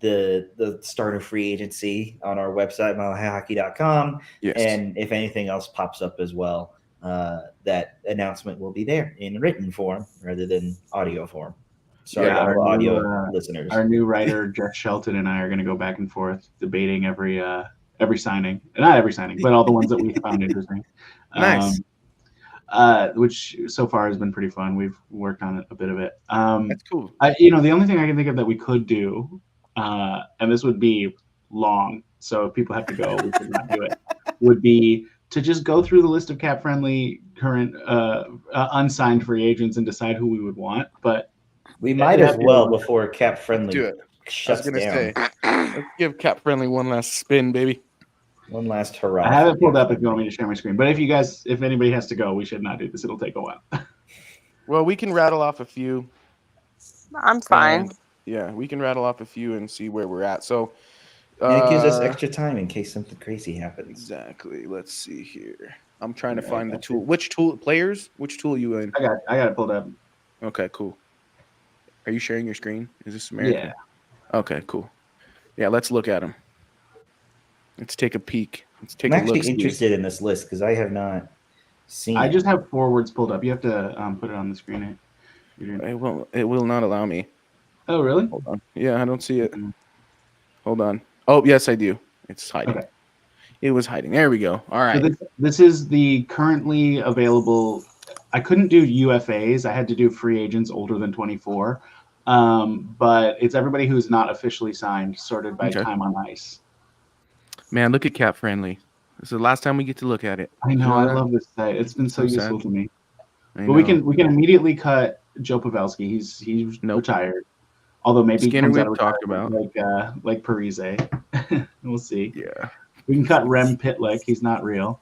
the start of free agency on our website, milehighhockey.com. Yes. And if anything else pops up as well, that announcement will be there in written form rather than audio form. Sorry, our audio listeners. Our new writer, Jeff Shelton, and I are going to go back and forth debating every signing. Not every signing, but all the ones that we found interesting. Nice. Which so far has been pretty fun. We've worked on it, a bit of it. That's cool. The only thing I can think of that we could do, and this would be long, so if people have to go, we could not do it, would be to just go through the list of cap-friendly current unsigned free agents and decide who we would want. But we might as well before cap-friendly do it. Shuts down. Let's give cap-friendly one last spin, baby. One last hurrah. I have it pulled up if you want me to share my screen. But if anybody has to go, we should not do this. It'll take a while. Well, we can rattle off a few. I'm fine. Yeah, we can rattle off a few and see where we're at. So, and it gives us extra time in case something crazy happens. Exactly. Let's see here. I'm trying to find the tool. Which tool? Players? Which tool are you in? I got it pulled up. Okay, cool. Are you sharing your screen? Is this American? Yeah. Okay, cool. Yeah, let's look at them. Let's take a peek. Let's take I'm a look. actually interested in this list because I have not seen I just have forwards pulled up. You have to put it on the screen. It will not allow me. Oh, really? Hold on. Yeah, I don't see it. Hold on. Oh, yes, I do. It's hiding. Okay. It was hiding. There we go. All right. So this is the currently available. I couldn't do UFAs. I had to do free agents older than 24. But it's everybody who's not officially signed, sorted by time on ice. Man, look at Cap Friendly. This is the last time we get to look at it. I know. I love this site. It's been so useful to me. But we can immediately cut Joe Pavelski. He's retired. Although maybe Skinner we've talked about, like Parise. We'll see. Yeah. We can cut Rem Pitlick. He's not real.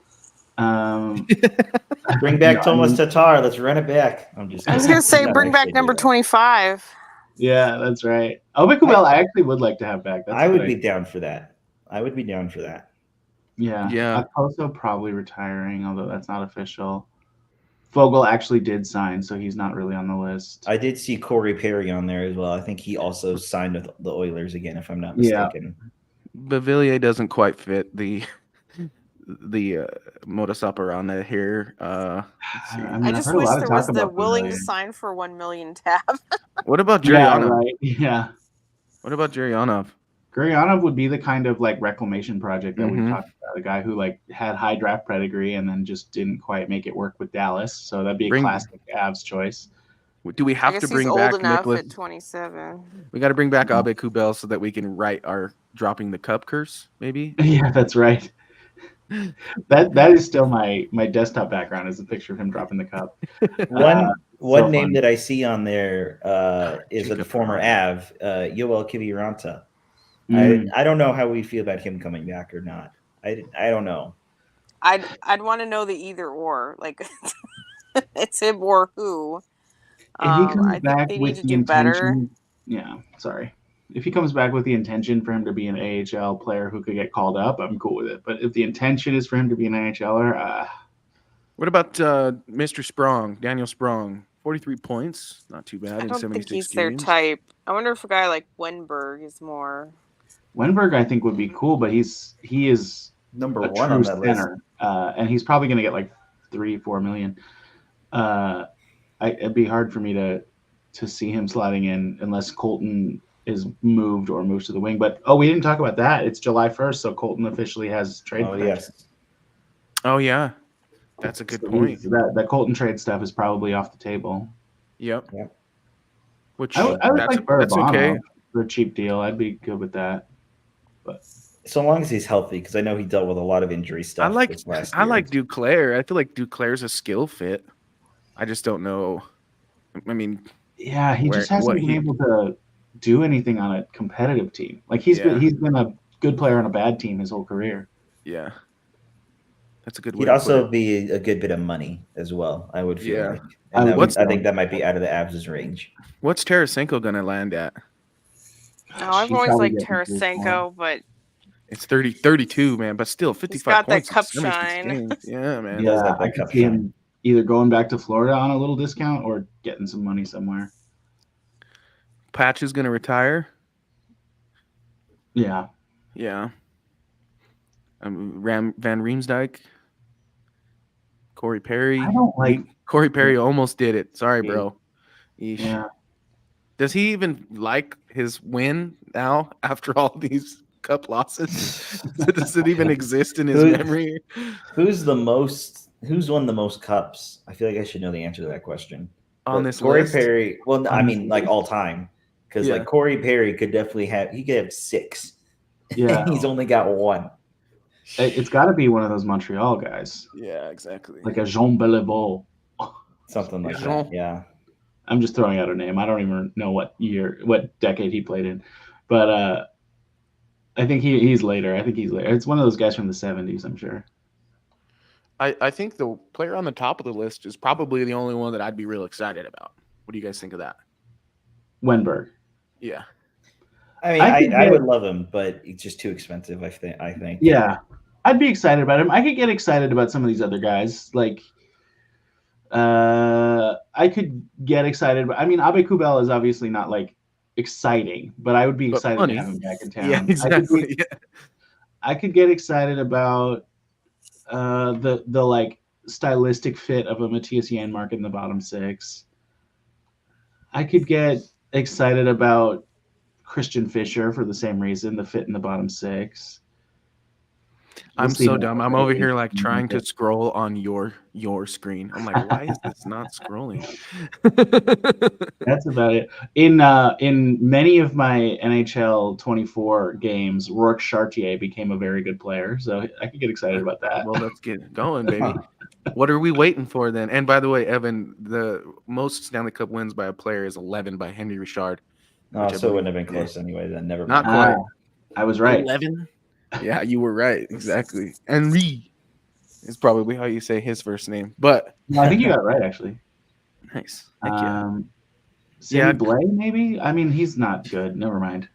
Bring back Thomas Tatar. Let's run it back. I was going to say, bring back number 25. Yeah, that's right. Kubel, I actually would like to have back. I would be down for that. Yeah. Also probably retiring, although that's not official. Fogle actually did sign, so he's not really on the list. I did see Corey Perry on there as well. I think he also signed with the Oilers again, if I'm not mistaken. Beauvillier doesn't quite fit the modus operandi here. I just wish there was the willing to sign for $1 million tab. What about Gurianov? Yeah, right. Yeah. What about Gurianov? Gurianov would be the kind of like reclamation project that we talked about. A guy who like had high draft pedigree and then just didn't quite make it work with Dallas. So that'd be a classic Avs choice. Do we have to bring back Nicholas? At 27. We got to bring back Abe Kubel so that we can write our dropping the cup curse, maybe. Yeah, that's right. That is still my desktop background is a picture of him dropping the cup. One name that I see on there is a former Av, Yoel Kiviranta. I don't know how we feel about him coming back or not. I don't know. I'd want to know the either or. Like it's him or who. If he comes back with the intention, if he comes back with the intention for him to be an AHL player who could get called up, I'm cool with it. But if the intention is for him to be an AHLer, what about Mr. Sprong, Daniel Sprong? 43 points, not too bad. I don't think he's their type. I wonder if a guy like Wenberg is more. Wenberg, I think, would be cool, but he is number one on that center, and he's probably going to get like $3-4 million. It'd be hard for me to see him sliding in unless Colton is moved or moves to the wing. But we didn't talk about that. It's July 1st, so Colton officially has trade. Yes. Oh yeah, that's a good point. That Colton trade stuff is probably off the table. Yep. Which I would like that's okay for a cheap deal. I'd be good with that. But so long as he's healthy, because I know he dealt with a lot of injury stuff. I like Duclair. I feel like Duclair's a skill fit. I just don't know. I mean, yeah, he just hasn't been able to do anything on a competitive team. Like he's been a good player on a bad team his whole career. Yeah, that's a good way. He'd also be a good bit of money as well. I would feel like. I think that might be out of the Avs' range. What's Tarasenko going to land at? I've always liked Tarasenko, but it's 32, man. But still, 55 points. He's got that cup shine. Yeah, man. Yeah, I could see him either going back to Florida on a little discount or getting some money somewhere. Patch is going to retire. Yeah. Yeah. Van Riemsdyk. Corey Perry. I don't like Corey Perry almost did it. Sorry, bro. Yeah. Does he even like his win now after all these cup losses? Does it even exist in his memory? Who's won the most cups? I feel like I should know the answer to that question. On this Corey list? Perry. Well, I mean, like all time, because like Corey Perry could definitely have 6. Yeah, he's only got 1. It's got to be one of those Montreal guys. Yeah, exactly. Like a Jean Beliveau. Something like that. Yeah. I'm just throwing out a name. I don't even know what decade he played in, but I think he's later. It's one of those guys from the 70s, I'm sure. I think the player on the top of the list is probably the only one that I'd be real excited about. What do you guys think of that? Wenberg. Yeah. I mean, I would love him, but it's just too expensive. I think. Yeah, I'd be excited about him. I could get excited about some of these other guys. Like, I could get excited. I mean, Abe Kubel is obviously not like exciting, but I would be excited to have him back in town. Yeah, exactly. I could get excited about the like stylistic fit of a Matthias Janmark in the bottom six. I could get excited about Christian Fischer for the same reason, the fit in the bottom six. I'm so dumb. I'm over here like trying to scroll on your screen. I'm like, why is this not scrolling? That's about it. In many of my NHL 24 games, Rourke Chartier became a very good player, so I could get excited about that. Well, let's get going, baby. What are we waiting for then? And by the way, Evan, the most Stanley Cup wins by a player is 11 by Henry Richard. Oh, so it wouldn't have been close anyway. Then never. Not quite. I was right. 11. Yeah, you were right. Exactly. Henry is probably how you say his first name, but no, I think you got it right actually. Nice. Sammy Blais, maybe. I mean, he's not good. Never mind.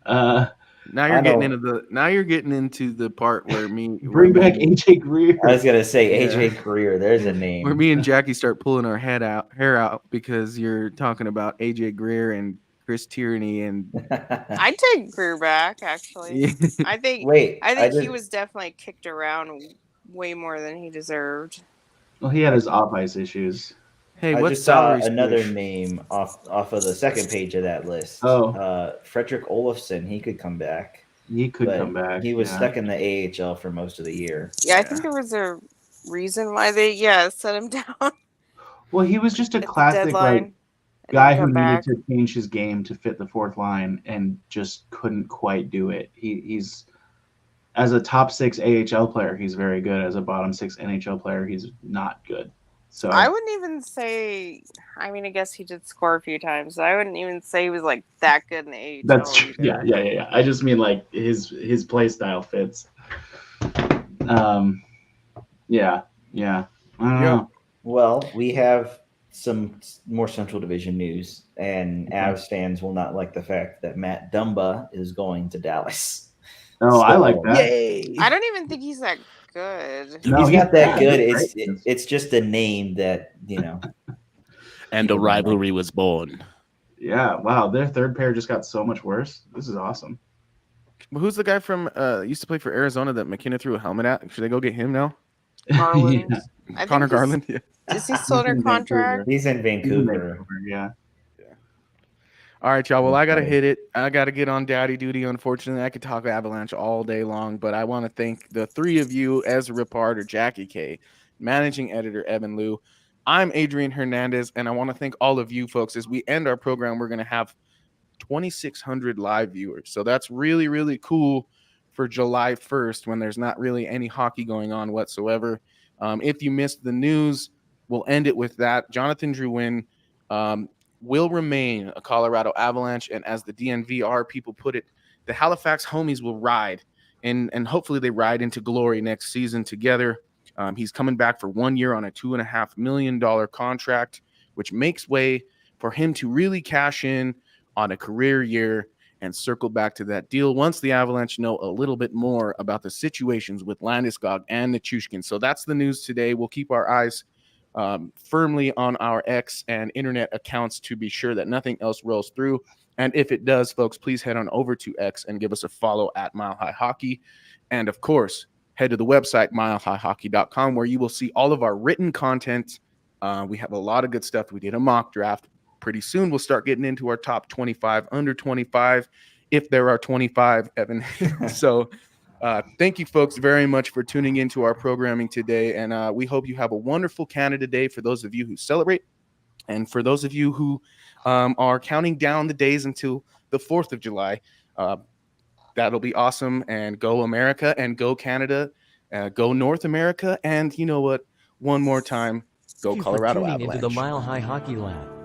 Now you're getting into the part where bring back AJ Greer. I was gonna say AJ Greer. There's a name where me and Jackie start pulling our hair out because you're talking about AJ Greer and Chris Tierney and I'd take Greer back actually. I think he was definitely kicked around way more than he deserved. Well, he had his off-ice issues. Hey, I just saw another name off of the second page of that list. Fredrik Olofsson. He could come back. He could come back. He was stuck in the AHL for most of the year. Yeah, I think there was a reason why they set him down. Well, he was just a classic guy who needed to change his game to fit the fourth line and just couldn't quite do it. He's as a top 6 AHL player, he's very good. As a bottom 6 NHL player, he's not good. So I wouldn't even say. I mean, I guess he did score a few times. I wouldn't even say he was like that good in the AHL. That's true. Yeah. I just mean like his play style fits. Yeah. I don't know. Well, we have some more Central Division news, and Avs fans will not like the fact that Matt Dumba is going to Dallas. Oh, I like that. Yay! I don't even think he's that good. No, he's not that good. It's just a name that, you know. And a rivalry was born. Yeah, wow. Their third pair just got so much worse. This is awesome. Well, who's the guy from used to play for Arizona that McKenna threw a helmet at? Should they go get him now? Garland. Connor Garland. Yeah. Is he still under contract? He's in Vancouver. Yeah. All right, y'all. Well, I got to hit it. I got to get on daddy duty. Unfortunately, I could talk Avalanche all day long, but I want to thank the three of you, Ezra Rippard or Jackie K, managing editor Evan Liu. I'm Adrian Hernandez, and I want to thank all of you folks. As we end our program, we're going to have 2,600 live viewers. So that's really, really cool for July 1st when there's not really any hockey going on whatsoever. If you missed the news, we'll end it with that. Jonathan Drouin will remain a Colorado Avalanche, and as the DNVR people put it, the Halifax homies will ride, and hopefully they ride into glory next season together. He's coming back for 1 year on a $2.5 million contract, which makes way for him to really cash in on a career year and circle back to that deal once the Avalanche know a little bit more about the situations with Landeskog and Nichushkin. So that's the news today. We'll keep our eyes firmly on our X and internet accounts to be sure that nothing else rolls through. And if it does, folks, please head on over to X and give us a follow at Mile High Hockey. And of course, head to the website, milehighhockey.com, where you will see all of our written content. We have a lot of good stuff. We did a mock draft. Pretty soon, we'll start getting into our top 25, under 25, if there are 25, Evan. So thank you, folks, very much for tuning into our programming today. And we hope you have a wonderful Canada Day for those of you who celebrate. And for those of you who are counting down the days until the 4th of July, that'll be awesome. And go America and go Canada, go North America. And you know what? One more time, go Colorado Avalanche. Into the Mile High Hockey Lab.